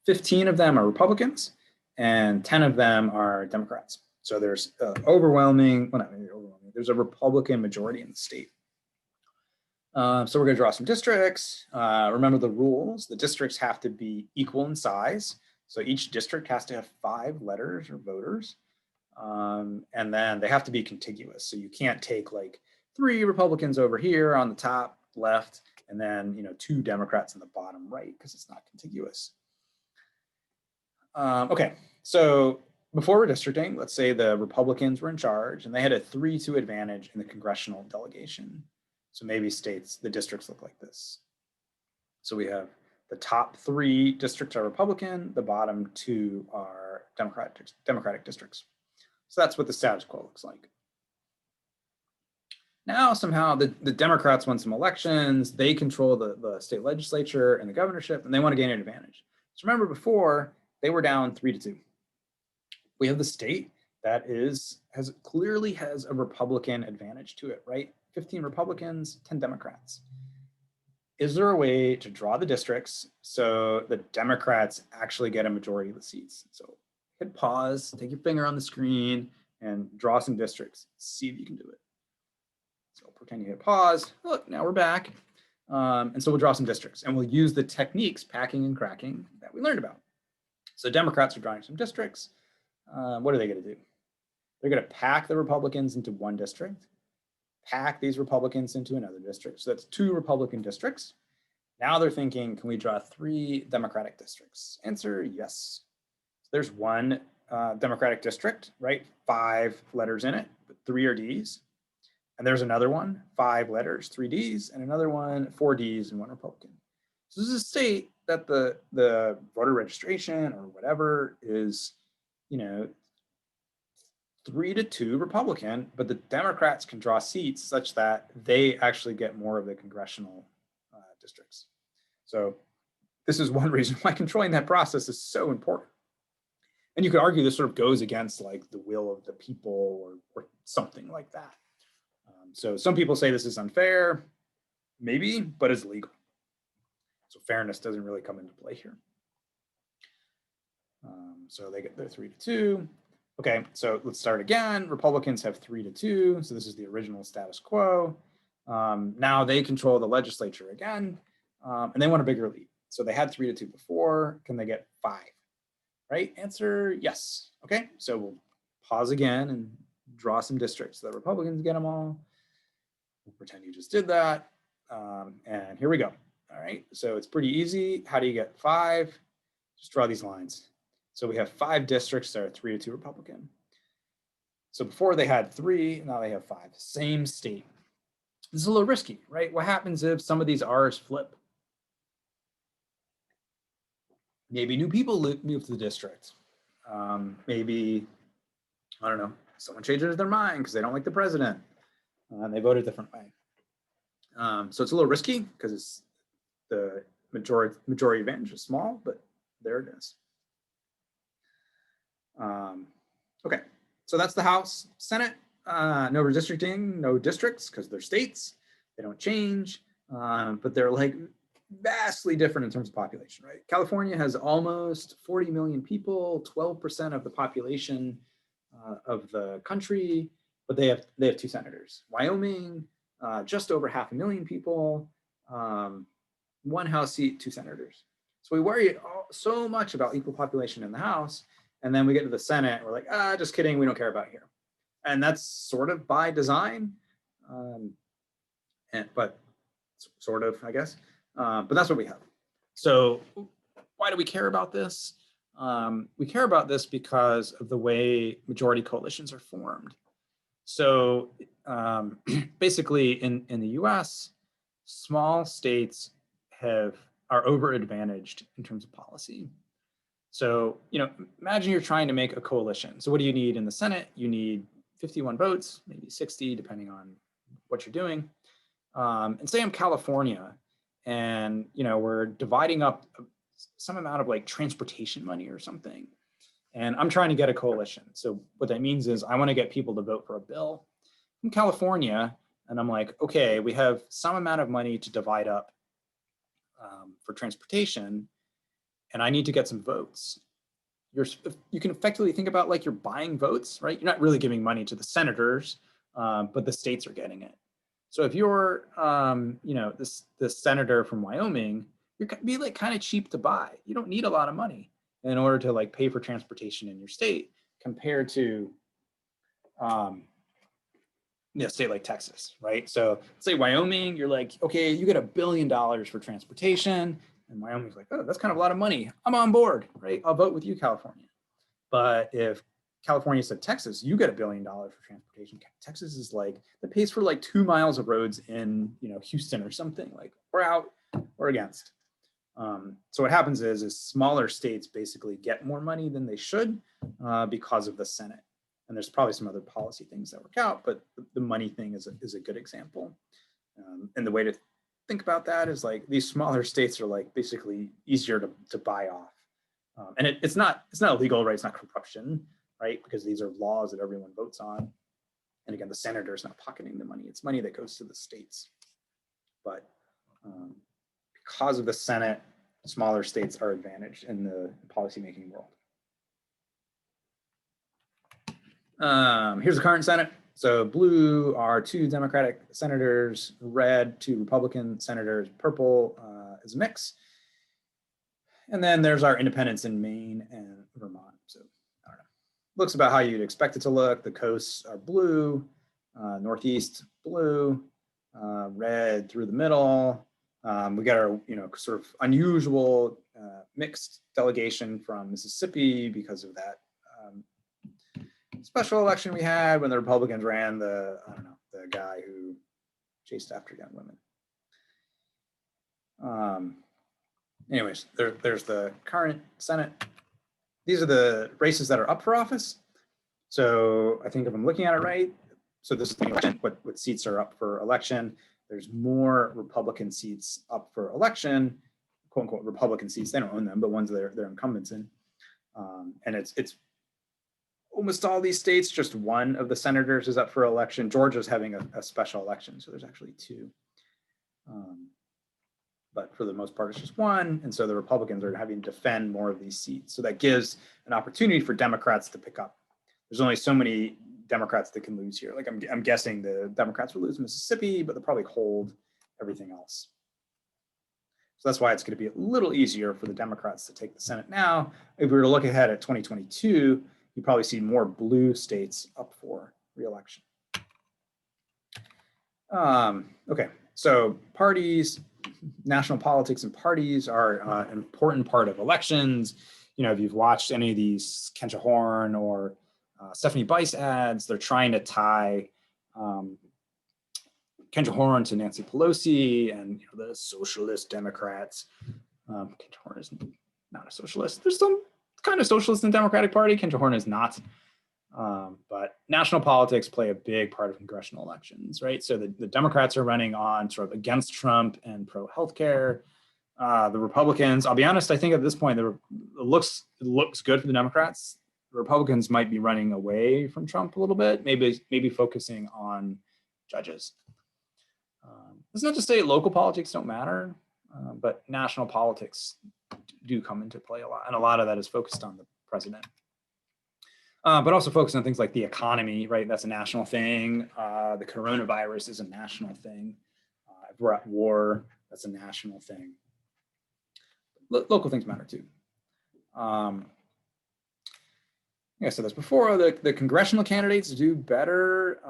15 of them are Republicans and 10 of them are Democrats. So there's overwhelming, well, not maybe overwhelming, there's a Republican majority in the state. So we're going to draw some districts. Remember the rules. The districts have to be equal in size. So each district has to have 5 letters or voters. And then they have to be contiguous. So you can't take like 3 Republicans over here on the top left and then 2 Democrats in the bottom right, because it's not contiguous. Okay, so before redistricting, let's say the Republicans were in charge and they had a 3-2 advantage in the congressional delegation. So maybe states, the districts look like this. So we have the top 3 districts are Republican, the bottom 2 are Democratic districts. So that's what the status quo looks like. Now somehow the Democrats won some elections, they control the state legislature and the governorship, and they want to gain an advantage. So remember before, they were down 3-2. We have the state that clearly has a Republican advantage to it, right? 15 Republicans, 10 Democrats. Is there a way to draw the districts so the Democrats actually get a majority of the seats? So hit pause, take your finger on the screen and draw some districts. See if you can do it. So pretend you hit pause. Look, now we're back. And so we'll draw some districts and we'll use the techniques, packing and cracking, that we learned about. So Democrats are drawing some districts. What are they going to do? They're going to pack the Republicans into one district, pack these Republicans into another district. So that's 2 Republican districts. Now they're thinking, can we draw 3 Democratic districts? Answer, yes. So there's 1 Democratic district, right? 5 letters in it, but 3 are Ds. And there's another one, 5 letters, 3 Ds, and another one, 4 Ds and 1 Republican. So this is a state that the voter registration or whatever is, 3-2 Republican, but the Democrats can draw seats such that they actually get more of the congressional districts. So this is one reason why controlling that process is so important. And you could argue this sort of goes against like the will of the people or something like that. So some people say this is unfair, maybe, but it's legal. So fairness doesn't really come into play here. So they get their 3-2. Okay, so let's start again. Republicans have 3-2. So this is the original status quo. Now they control the legislature again, and they want a bigger lead. So they had 3-2 before. Can they get 5? Right? Answer, yes. Okay, so we'll pause again and draw some districts so the Republicans get them all. We'll pretend you just did that. And here we go. All right, so it's pretty easy. How do you get 5? Just draw these lines. So we have 5 districts that are 3-2 Republican. So before they had 3, now they have 5. Same state. This is a little risky, right? What happens if some of these R's flip? Maybe new people move to the district. Maybe, I don't know, someone changes their mind because they don't like the president. And they vote a different way. So it's a little risky because the majority advantage is small, but there it is. Okay, so that's the House. Senate, no redistricting, no districts because they're states. They don't change, but they're like vastly different in terms of population, right? California has almost 40 million people, 12% of the population of the country, but they have 2 senators. Wyoming, just over 500,000 people, 1 House seat, 2 senators. So we worry so much about equal population in the House, and then we get to the Senate, we're like, just kidding, we don't care about here. And that's sort of by design, but sort of, I guess. But that's what we have. So why do we care about this? We care about this because of the way majority coalitions are formed. So basically in the US, small states are over-advantaged in terms of policy. So, imagine you're trying to make a coalition. So what do you need in the Senate? You need 51 votes, maybe 60, depending on what you're doing. And say I'm California and, we're dividing up some amount of like transportation money or something. And I'm trying to get a coalition. So what that means is I want to get people to vote for a bill in California. And I'm like, okay, we have some amount of money to divide up for transportation, and I need to get some votes. You can effectively think about like you're buying votes, right? You're not really giving money to the senators, but the states are getting it. So if you're, this senator from Wyoming, you're gonna be like kind of cheap to buy. You don't need a lot of money in order to like pay for transportation in your state compared to, a state like Texas, right? So say Wyoming, you're like, okay, you get $1 billion for transportation, and Wyoming's like, oh, that's kind of a lot of money. I'm on board, right? I'll vote with you, California. But if California said Texas, you get $1 billion for transportation. Texas is like, that pays for like 2 miles of roads in, Houston or something. Like, we're out, we're against. So what happens is smaller states basically get more money than they should because of the Senate. And there's probably some other policy things that work out, but the money thing is a good example. And the way to think about that is like these smaller states are like basically easier to buy off. And it's not illegal, right? It's not corruption, right? Because these are laws that everyone votes on. And again, the senator is not pocketing the money. It's money that goes to the states. But because of the Senate, smaller states are advantaged in the policymaking world. Here's the current Senate. So blue are 2 Democratic senators, red 2 Republican senators, purple is a mix. And then there's our independents in Maine and Vermont. So I don't know. Looks about how you'd expect it to look. The coasts are blue, Northeast blue, red through the middle. We got our, sort of unusual mixed delegation from Mississippi because of that special election we had when the Republicans ran the guy who chased after young women. Anyways, there's the current Senate. These are the races that are up for office. So I think if I'm looking at it right, so this is the election, what seats are up for election. There's more Republican seats up for election, quote unquote Republican seats. They don't own them, but ones they're incumbents in. And it's almost all these states, just one of the senators is up for election. Georgia's having a special election, so there's actually 2. But for the most part, it's just 1. And so the Republicans are having to defend more of these seats. So that gives an opportunity for Democrats to pick up. There's only so many Democrats that can lose here. Like I'm guessing the Democrats will lose Mississippi, but they'll probably hold everything else. So that's why it's going to be a little easier for the Democrats to take the Senate now. If we were to look ahead at 2022, you probably see more blue states up for re-election. Okay, so parties, national politics and parties are an important part of elections. If you've watched any of these Kendra Horn or Stephanie Bice ads, they're trying to tie Kendra Horn to Nancy Pelosi and the socialist Democrats. Kendra Horn is not a socialist. There's some kind of socialist in the Democratic Party. Kendra Horn is not. But national politics play a big part of congressional elections, right? So the Democrats are running on sort of against Trump and pro-healthcare. The Republicans, I'll be honest, I think at this point, it looks good for the Democrats. The Republicans might be running away from Trump a little bit, maybe focusing on judges. It's not to say local politics don't matter, but national politics do come into play a lot, and a lot of that is focused on the president. But also focused on things like the economy, right? That's a national thing. The coronavirus is a national thing. If we're at war, that's a national thing. Local things matter too. Yeah, so that's before the congressional candidates do better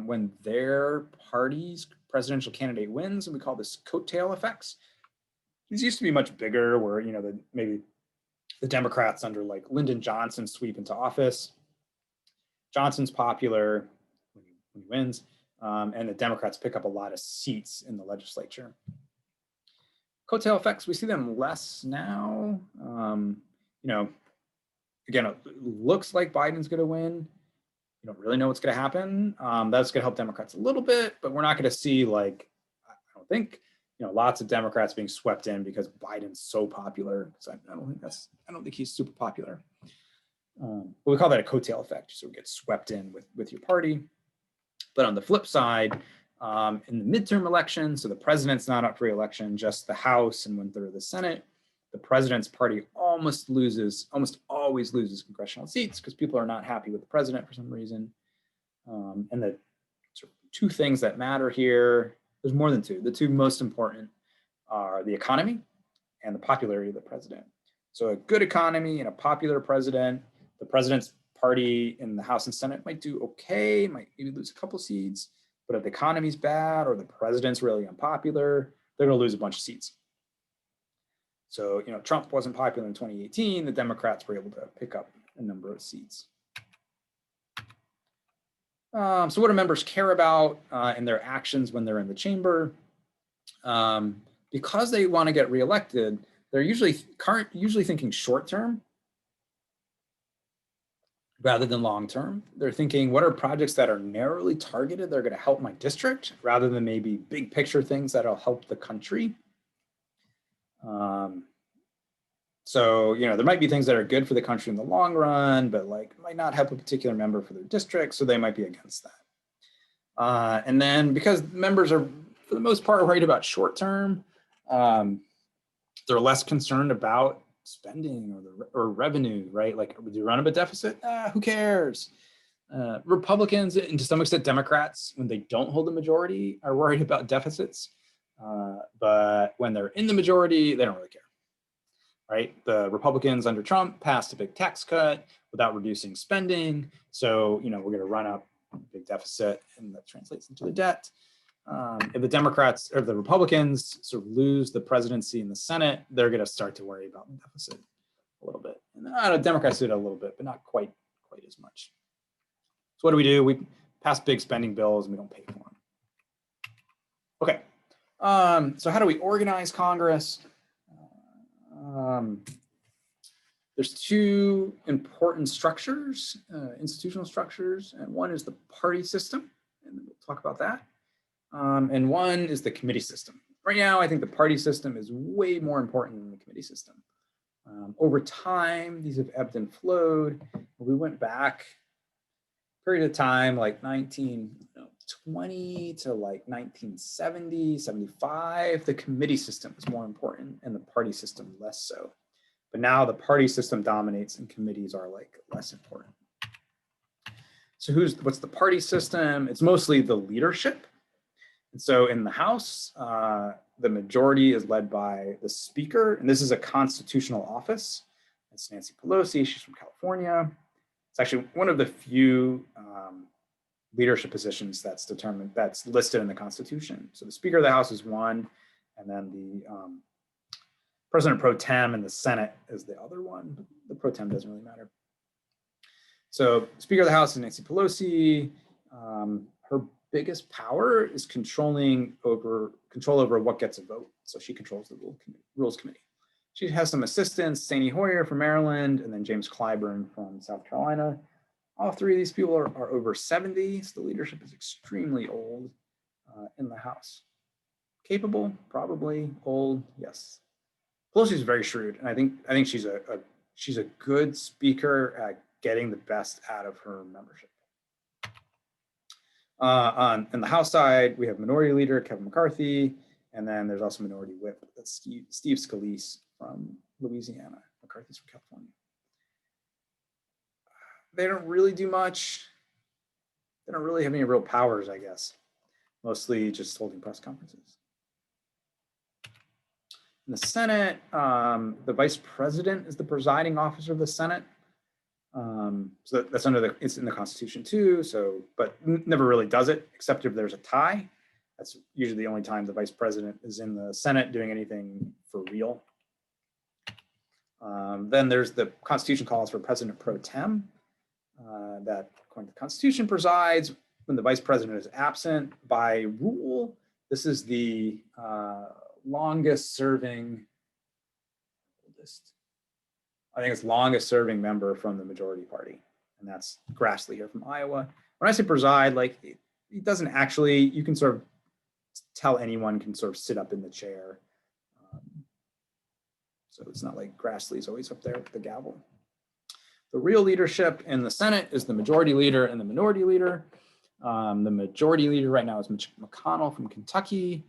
when their party's presidential candidate wins, and we call this coattail effects. These used to be much bigger, where maybe the Democrats under like Lyndon Johnson sweep into office. Johnson's popular when he wins, and the Democrats pick up a lot of seats in the legislature. Coattail effects, we see them less now. Again, it looks like Biden's going to win. You don't really know what's going to happen. That's going to help Democrats a little bit, but we're not going to see, like, I don't think, lots of Democrats being swept in because Biden's so popular. Because I don't think he's super popular. But we call that a coattail effect. So we get swept in with your party. But on the flip side, in the midterm election, so the president's not up for re-election, just the House and 1/3 of the Senate, the president's party almost always loses congressional seats because people are not happy with the president for some reason. And the sort of two things that matter here. There's more than two. The two most important are the economy and the popularity of the president. So a good economy and a popular president, the president's party in the House and Senate might do okay, might maybe lose a couple seats, but if the economy's bad or the president's really unpopular, they're gonna lose a bunch of seats. So, Trump wasn't popular in 2018, the Democrats were able to pick up a number of seats. So what do members care about in their actions when they're in the chamber? Because they want to get reelected, they're usually thinking short term rather than long term. They're thinking, what are projects that are narrowly targeted that are going to help my district rather than maybe big picture things that'll help the country. So, there might be things that are good for the country in the long run, but might not help a particular member for their district, so they might be against that. And then because members are, for the most part, worried about short term, they're less concerned about spending or revenue, right? Like, do you run up a deficit? Who cares? Republicans, and to some extent Democrats, when they don't hold the majority, are worried about deficits. But when they're in the majority, they don't really care. Right? The Republicans under Trump passed a big tax cut without reducing spending. So, we're going to run up a big deficit, and that translates into the debt. If the Democrats or the Republicans sort of lose the presidency in the Senate, they're going to start to worry about the deficit a little bit. And Democrats do it a little bit, but not quite as much. So what do? We pass big spending bills and we don't pay for them. Okay. So how do we organize Congress? There's two important structures, institutional structures, and one is the party system, and we'll talk about that. And one is the committee system. Right now, I think the party system is way more important than the committee system. Over time, these have ebbed and flowed. We went back a period of time like 1920 to like 1970, 75. The committee system is more important and the party system less so. But now the party system dominates and committees are less important. So what's the party system? It's mostly the leadership. And so in the House, the majority is led by the Speaker, and this is a constitutional office. It's Nancy Pelosi, she's from California. It's actually one of the few leadership positions that's listed in the Constitution. So the Speaker of the House is one, and then the President pro tem in the Senate is the other one, but the pro tem doesn't really matter. So Speaker of the House is Nancy Pelosi. Her biggest power is control over what gets a vote. So she controls the Rules Committee. She has some assistants, Steny Hoyer from Maryland, and then James Clyburn from South Carolina. All three of these people are over 70, so the leadership is extremely old in the House. Capable, probably. Old, yes. Pelosi is very shrewd, and I think she's a good speaker at getting the best out of her membership. On the House side, we have Minority Leader Kevin McCarthy, and then there's also Minority Whip, that's Steve Scalise from Louisiana. McCarthy's from California. They don't really do much. They don't really have any real powers, I guess. Mostly just holding press conferences. In the Senate, the Vice President is the presiding officer of the Senate. So that's it's in the Constitution too. But never really does it, except if there's a tie. That's usually the only time the Vice President is in the Senate doing anything for real. Then there's the Constitution calls for President pro tem, that according to the Constitution presides when the Vice President is absent by rule. This is the longest serving member from the majority party, and that's Grassley here from Iowa. When I say preside, he doesn't actually, you can sort of tell anyone can sort of sit up in the chair. So it's not like Grassley's always up there with the gavel. The real leadership in the Senate is the majority leader and the minority leader. The majority leader right now is Mitch McConnell from Kentucky.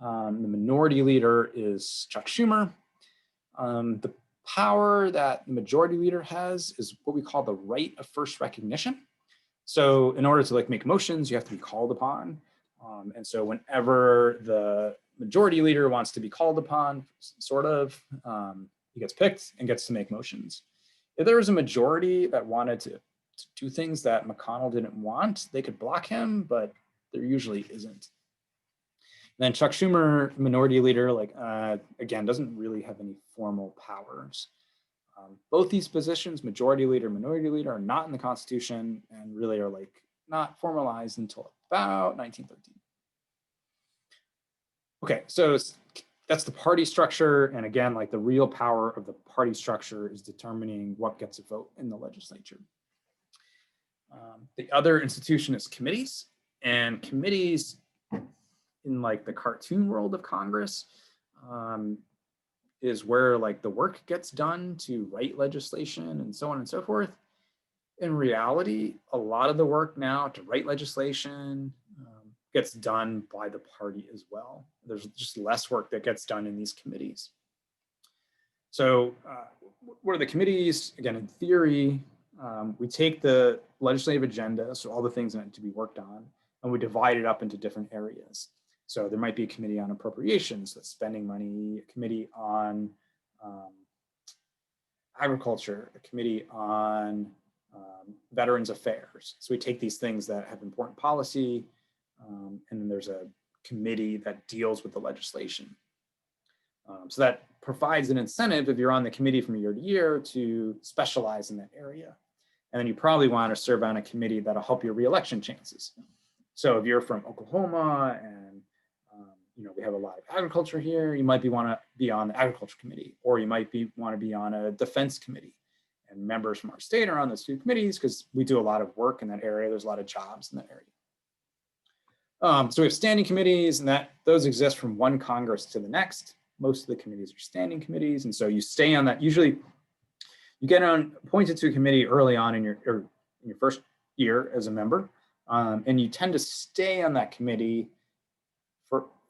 The minority leader is Chuck Schumer. The power that the majority leader has is what we call the right of first recognition. So in order to like make motions, you have to be called upon. And so whenever the majority leader wants to be called upon, sort of, he gets picked and gets to make motions. If there was a majority that wanted to do things that McConnell didn't want, they could block him, but there usually isn't. And then Chuck Schumer, minority leader, like again, doesn't really have any formal powers. Both these positions, majority leader, minority leader, are not in the Constitution and really are like not formalized until about 1913. Okay, so that's the party structure. And again, like the real power of the party structure is determining what gets a vote in the legislature. The other institution is committees, and committees in like the cartoon world of Congress is where like the work gets done to write legislation and so on and so forth. In reality, a lot of the work now to write legislation gets done by the party as well. There's just less work that gets done in these committees. So what are the committees? Again, in theory, we take the legislative agenda, so all the things that need to be worked on, and we divide it up into different areas. So there might be a committee on appropriations, that's spending money, a committee on agriculture, a committee on Veterans Affairs. So we take these things that have important policy, and then there's a committee that deals with the legislation. So that provides an incentive if you're on the committee from year to year to specialize in that area. And then you probably want to serve on a committee that'll help your reelection chances. So if you're from Oklahoma and we have a lot of agriculture here, you might want to be on the agriculture committee, or you might want to be on a defense committee. And members from our state are on those two committees because we do a lot of work in that area. There's a lot of jobs in that area. So we have standing committees, and those exist from one Congress to the next. Most of the committees are standing committees, and so you stay on that. Usually, you get appointed to a committee early on in your first year as a member, and you tend to stay on that committee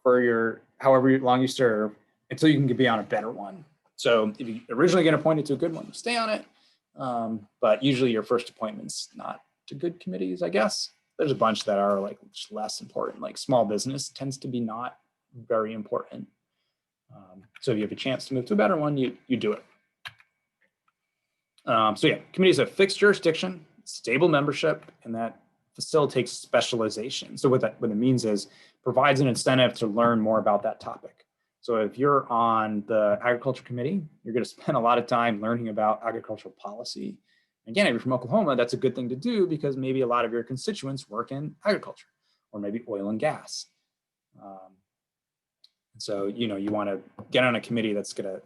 for your however long you serve until you can be on a better one. So if you originally get appointed to a good one, you stay on it, but usually your first appointment's not to good committees, I guess. There's a bunch that are like just less important, like small business tends to be not very important. So if you have a chance to move to a better one, you do it. So yeah, committees have fixed jurisdiction, stable membership, and that facilitates specialization. So what it means is provides an incentive to learn more about that topic. So if you're on the agriculture committee, you're going to spend a lot of time learning about agricultural policy. Again, if you're from Oklahoma, that's a good thing to do because maybe a lot of your constituents work in agriculture or maybe oil and gas. So, you want to get on a committee that's going to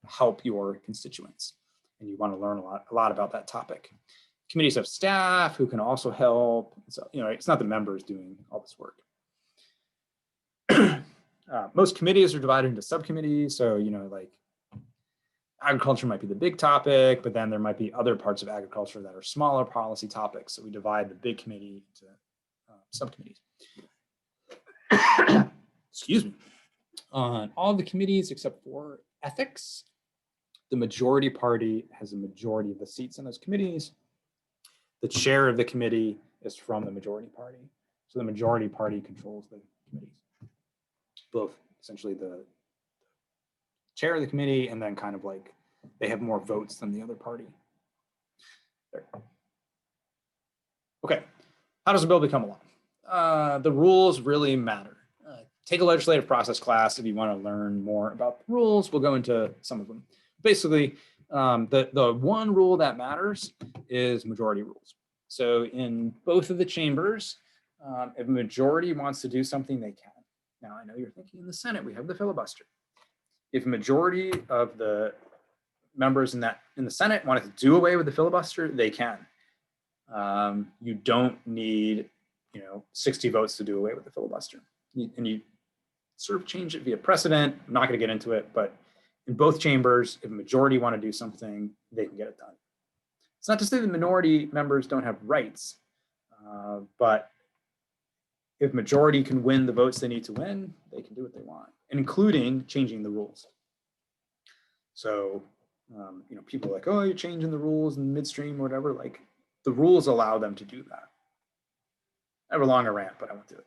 help your constituents, and you want to learn a lot about that topic. Committees have staff who can also help. So, it's not the members doing all this work. Most committees are divided into subcommittees. So, like agriculture might be the big topic, but then there might be other parts of agriculture that are smaller policy topics. So we divide the big committee into subcommittees. Excuse me. On all the committees except for ethics, the majority party has a majority of the seats in those committees. The chair of the committee is from the majority party. So the majority party controls the committees. Both essentially the chair of the committee and then kind of like they have more votes than the other party. There. Okay, how does a bill become law? The rules really matter. Take a legislative process class if you want to learn more about the rules. We'll go into some of them. Basically, the one rule that matters is majority rules. So in both of the chambers, if a majority wants to do something, they can. Now, I know you're thinking in the Senate, we have the filibuster. If a majority of the members in the Senate wanted to do away with the filibuster, they can. You don't need 60 votes to do away with the filibuster. And you sort of change it via precedent. I'm not going to get into it, but in both chambers, if a majority want to do something, they can get it done. It's not to say the minority members don't have rights, but if majority can win the votes they need to win, they can do what they want, including changing the rules. So, people are like, oh, you're changing the rules in midstream or whatever. Like, the rules allow them to do that. I have a longer rant, but I won't do it.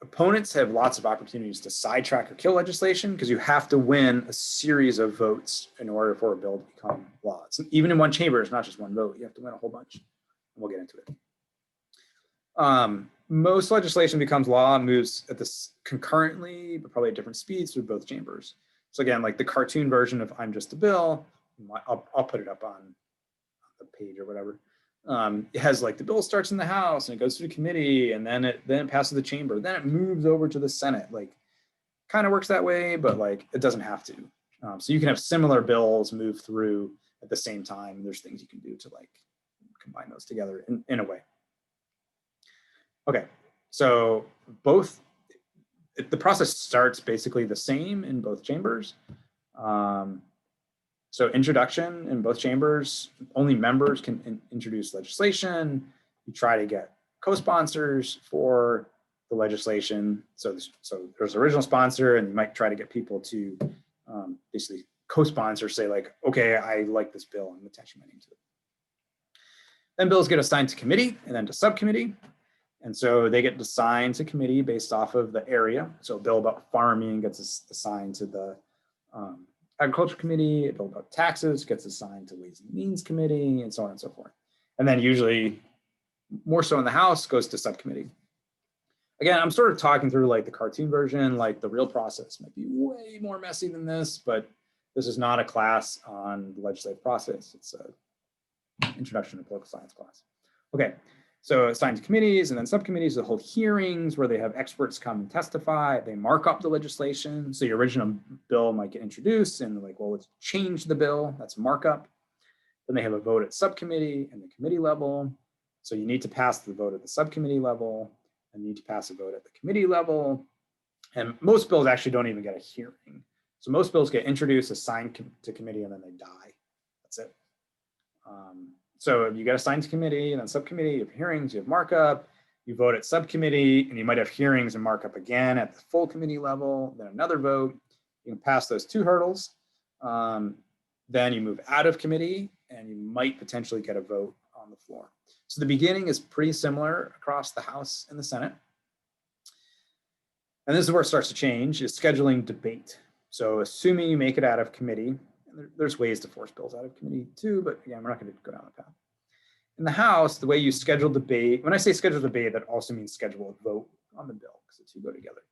Opponents have lots of opportunities to sidetrack or kill legislation because you have to win a series of votes in order for a bill to become law. So even in one chamber, it's not just one vote. You have to win a whole bunch. And we'll get into it. Most legislation becomes law, moves at this concurrently, but probably at different speeds through both chambers. So again, like the cartoon version of I'm Just a Bill, I'll put it up on the page or whatever. It has like the bill starts in the House and it goes through committee and then it passes the chamber. Then it moves over to the Senate. Like kind of works that way, but like it doesn't have to. So you can have similar bills move through at the same time. There's things you can do to like combine those together in a way. Okay, so the process starts basically the same in both chambers. So introduction in both chambers, only members can introduce legislation. You try to get co-sponsors for the legislation. So there's an original sponsor and you might try to get people to basically co-sponsor, say like, okay, I like this bill, I'm attaching my name to it. Then bills get assigned to committee and then to subcommittee. And so they get assigned to committee based off of the area. So a bill about farming gets assigned to the Agriculture Committee, a bill about taxes gets assigned to Ways and Means Committee, and so on and so forth. And then usually, more so in the House, goes to subcommittee. Again, I'm sort of talking through like the cartoon version, like the real process might be way more messy than this, but this is not a class on the legislative process. It's an introduction to political science class. Okay, so assigned to committees and then subcommittees, the whole hearings where they have experts come and testify, they mark up the legislation. So your original bill might get introduced and like, well, let's change the bill, that's markup. Then they have a vote at subcommittee and the committee level. So you need to pass the vote at the subcommittee level and you need to pass a vote at the committee level. And most bills actually don't even get a hearing. So most bills get introduced, assigned to committee, and then they die. That's it. So you get assigned to committee and then subcommittee, you have hearings, you have markup, you vote at subcommittee, and you might have hearings and markup again at the full committee level, then another vote. You can pass those two hurdles. Then you move out of committee and you might potentially get a vote on the floor. So the beginning is pretty similar across the House and the Senate. And this is where it starts to change, is scheduling debate. So assuming you make it out of committee, there's ways to force bills out of committee too, but again, we're not going to go down that path. In the House, the way you schedule debate, when I say schedule debate, that also means schedule a vote on the bill because the two go together.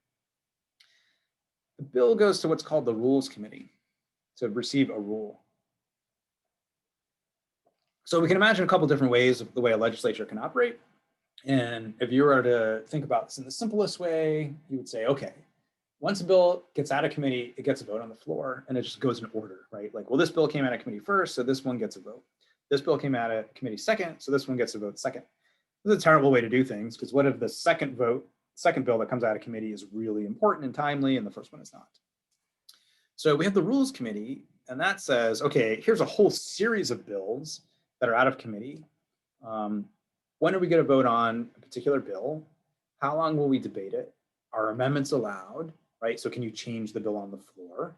The bill goes to what's called the Rules Committee to receive a rule. So we can imagine a couple different ways of the way a legislature can operate. And if you were to think about this in the simplest way, you would say, okay, once a bill gets out of committee, it gets a vote on the floor and it just goes in order, right? Like, well, this bill came out of committee first, so this one gets a vote. This bill came out of committee second, so this one gets a vote second. This is a terrible way to do things because what if the second bill that comes out of committee is really important and timely and the first one is not? So we have the Rules Committee and that says, okay, here's a whole series of bills that are out of committee. When are we going to vote on a particular bill? How long will we debate it? Are amendments allowed, right? So can you change the bill on the floor?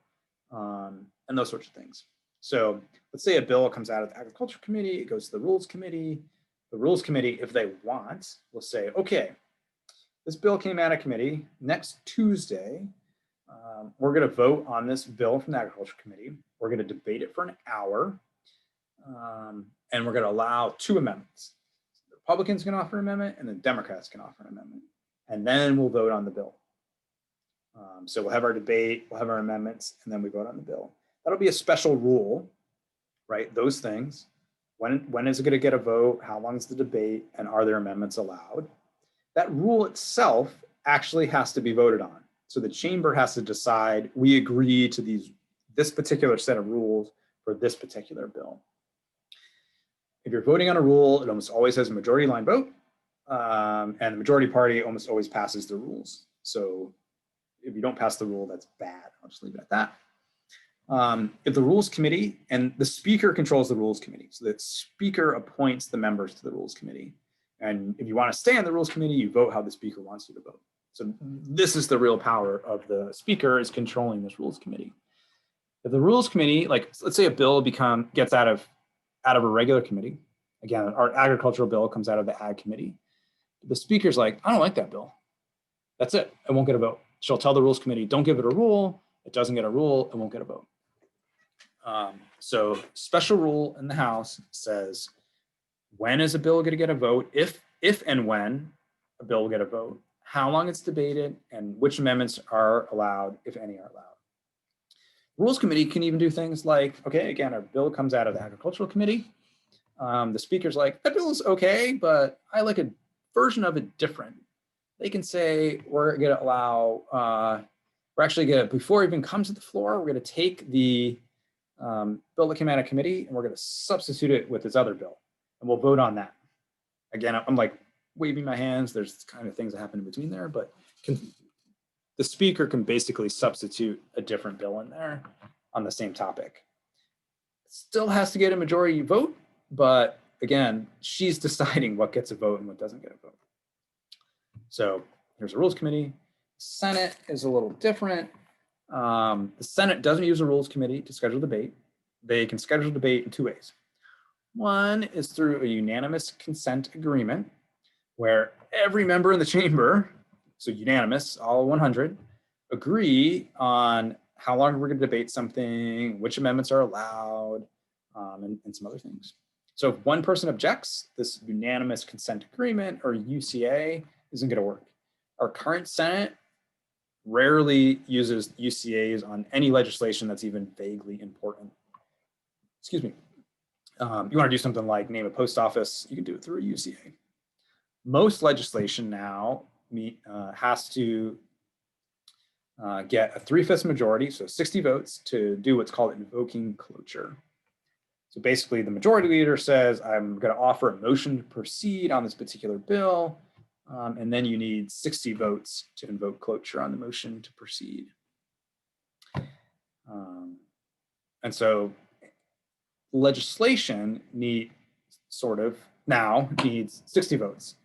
And those sorts of things. So let's say a bill comes out of the Agriculture Committee, it goes to the Rules Committee. The Rules Committee, if they want, will say, okay, this bill came out of committee. Next Tuesday, we're going to vote on this bill from the Agriculture Committee. We're going to debate it for an hour. And we're going to allow 2 amendments. The Republicans can offer an amendment and the Democrats can offer an amendment. And then we'll vote on the bill. So we'll have our debate, we'll have our amendments, and then we vote on the bill. That'll be a special rule, right? Those things. When is it going to get a vote? How long is the debate? And are there amendments allowed? That rule itself actually has to be voted on. So the chamber has to decide, we agree to this particular set of rules for this particular bill. If you're voting on a rule, it almost always has a majority line vote. And the majority party almost always passes the rules. So if you don't pass the rule, that's bad. I'll just leave it at that. If the Rules Committee, and the Speaker controls the Rules Committee, so the Speaker appoints the members to the Rules Committee. And if you want to stay on the Rules Committee, you vote how the Speaker wants you to vote. So this is the real power of the Speaker, is controlling this Rules Committee. If the Rules Committee, like let's say a bill gets out of a regular committee, Again, our agricultural bill comes out of the ag committee. The speaker's like, I don't like that bill. That's it, it won't get a vote. She'll tell the rules committee, don't give it a rule. It doesn't get a rule, it won't get a vote. So special rule in the House says, when is a bill going to get a vote? If and when a bill will get a vote, how long it's debated, and which amendments are allowed, if any are allowed. Rules committee can even do things like, okay, again, our bill comes out of the agricultural committee. The speaker's like, that bill is okay, but I like a version of it different. They can say, we're going to allow, we're actually going to, before it even comes to the floor, we're going to take the bill that came out of committee and we're going to substitute it with this other bill, and we'll vote on that. Again, I'm like waving my hands. There's kind of things that happen in between there, but the speaker can basically substitute a different bill in there on the same topic. Still has to get a majority vote, but again, she's deciding what gets a vote and what doesn't get a vote. So here's a rules committee. Senate is a little different. The Senate doesn't use a rules committee to schedule debate. They can schedule debate in two ways. One is through a unanimous consent agreement where every member in the chamber, so unanimous, all 100, agree on how long we're going to debate something, which amendments are allowed, and some other things. So if one person objects, this unanimous consent agreement, or UCA, isn't going to work. Our current Senate rarely uses UCAs on any legislation that's even vaguely important. Excuse me. You want to do something like name a post office, you can do it through a UCA. Most legislation now has to get a 3/5 majority, so 60 votes, to do what's called invoking cloture. So basically the majority leader says, I'm going to offer a motion to proceed on this particular bill, and then you need 60 votes to invoke cloture on the motion to proceed. And so legislation needs 60 votes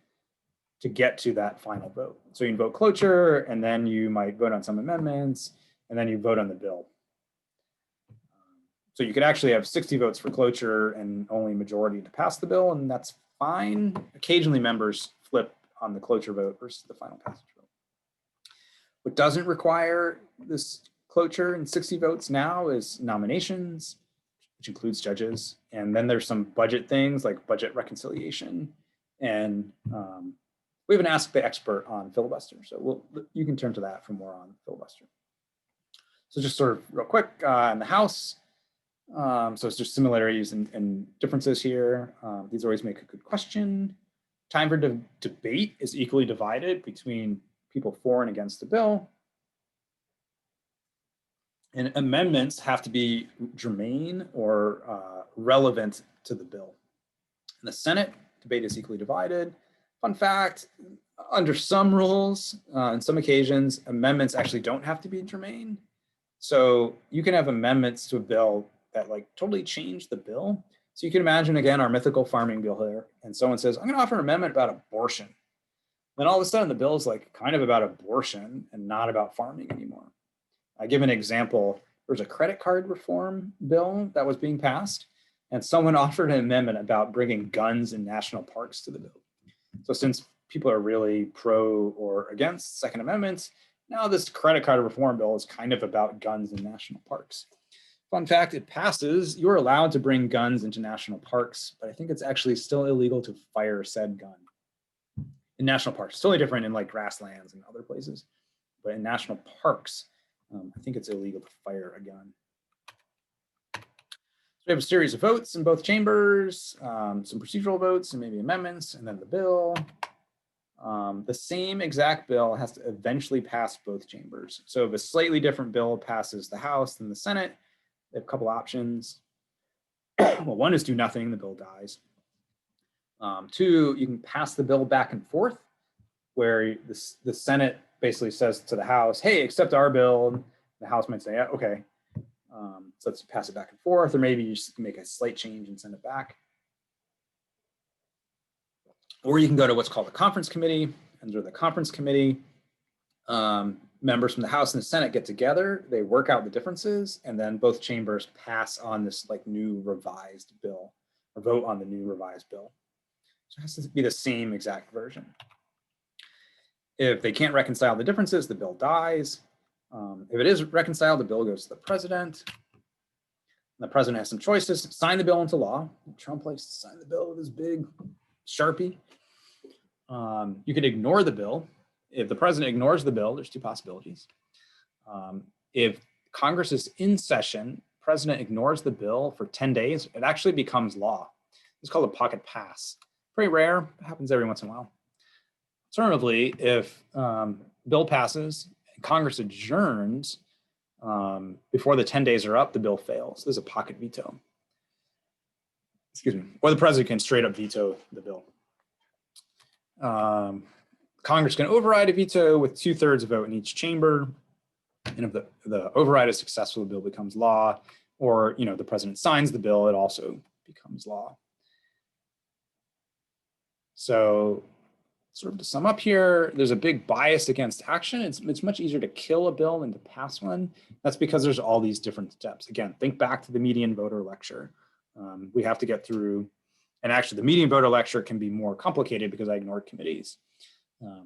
to get to that final vote. So you invoke cloture, and then you might vote on some amendments, and then you vote on the bill. So you could actually have 60 votes for cloture and only majority to pass the bill, and that's fine. Occasionally members flip on the cloture vote versus the final passage vote. What doesn't require this cloture and 60 votes now is nominations, which includes judges. And then there's some budget things like budget reconciliation. And we haven't asked the expert on filibuster, so you can turn to that for more on filibuster. So just sort of real quick, in the House, so it's just similarities and differences here. These always make a good question. Time for debate is equally divided between people for and against the bill. And amendments have to be germane or relevant to the bill. In the Senate, debate is equally divided. Fun fact, under some rules, on some occasions, amendments actually don't have to be germane. So you can have amendments to a bill that like totally change the bill. So you can imagine, again, our mythical farming bill here, and someone says, I'm going to offer an amendment about abortion. Then all of a sudden the bill is like kind of about abortion and not about farming anymore. I give an example. There was a credit card reform bill that was being passed, and someone offered an amendment about bringing guns in national parks to the bill. So since people are really pro or against Second Amendment, now this credit card reform bill is kind of about guns in national parks. Fun fact, it passes, you're allowed to bring guns into national parks, but I think it's actually still illegal to fire said gun in national parks. It's totally different in like grasslands and other places, but in national parks, I think it's illegal to fire a gun. So we have a series of votes in both chambers, some procedural votes and maybe amendments, and then the bill. The same exact bill has to eventually pass both chambers. So if a slightly different bill passes the House than the Senate, they have a couple options. Well, one is do nothing, the bill dies. Two, you can pass the bill back and forth, where the Senate basically says to the House, hey, accept our bill. The House might say, yeah, okay. So let's pass it back and forth, or maybe you just make a slight change and send it back. Or you can go to what's called a conference committee. Under the conference committee, members from the House and the Senate get together, they work out the differences, and then both chambers pass on this like new revised bill. or vote on the new revised bill. So it has to be the same exact version. If they can't reconcile the differences, the bill dies. If it is reconciled, the bill goes to the president. The president has some choices: sign the bill into law. Trump likes to sign the bill with his big Sharpie. You could ignore the bill. If the president ignores the bill, there's two possibilities. If Congress is in session, president ignores the bill for 10 days, it actually becomes law. It's called a pocket pass. Pretty rare, it happens every once in a while. Alternatively, if bill passes, and Congress adjourns before the 10 days are up, the bill fails. There's a pocket veto. Excuse me. Or the president can straight up veto the bill. Congress can override a veto with 2/3 vote in each chamber. And if the override is successful, the bill becomes law. Or, the president signs the bill, it also becomes law. So sort of to sum up here, there's a big bias against action. It's much easier to kill a bill than to pass one. That's because there's all these different steps. Again, think back to the median voter lecture. We have to get through, and actually the median voter lecture can be more complicated because I ignored committees.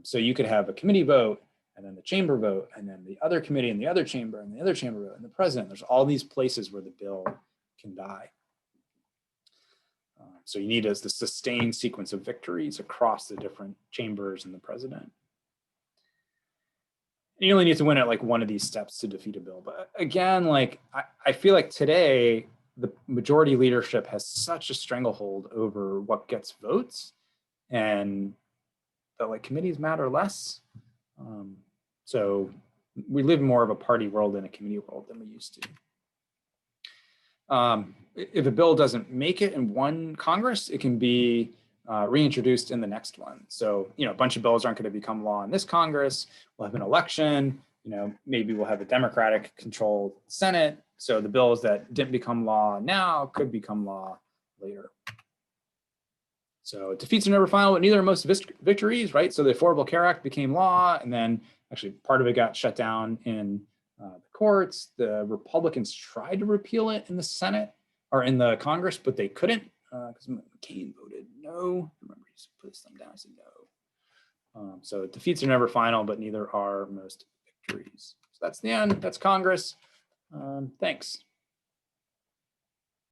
So you could have a committee vote, and then the chamber vote, and then the other committee and the other chamber and the other chamber vote, and the president. There's all these places where the bill can die. So you need the sustained sequence of victories across the different chambers and the president. You only need to win at like one of these steps to defeat a bill. But again, I feel like today, the majority leadership has such a stranglehold over what gets votes, and that committees matter less. So we live more of a party world than a committee world than we used to. If a bill doesn't make it in one Congress, it can be reintroduced in the next one. So, a bunch of bills aren't going to become law in this Congress. We'll have an election, maybe we'll have a Democratic controlled Senate. So the bills that didn't become law now could become law later. So defeats are never final, but neither are most victories, right? So the Affordable Care Act became law, and then actually part of it got shut down in the courts. The Republicans tried to repeal it in the Senate or in the Congress, but they couldn't because McCain voted no. I remember he put his thumb down and said no. So defeats are never final, but neither are most victories. So that's the end. That's Congress. Thanks.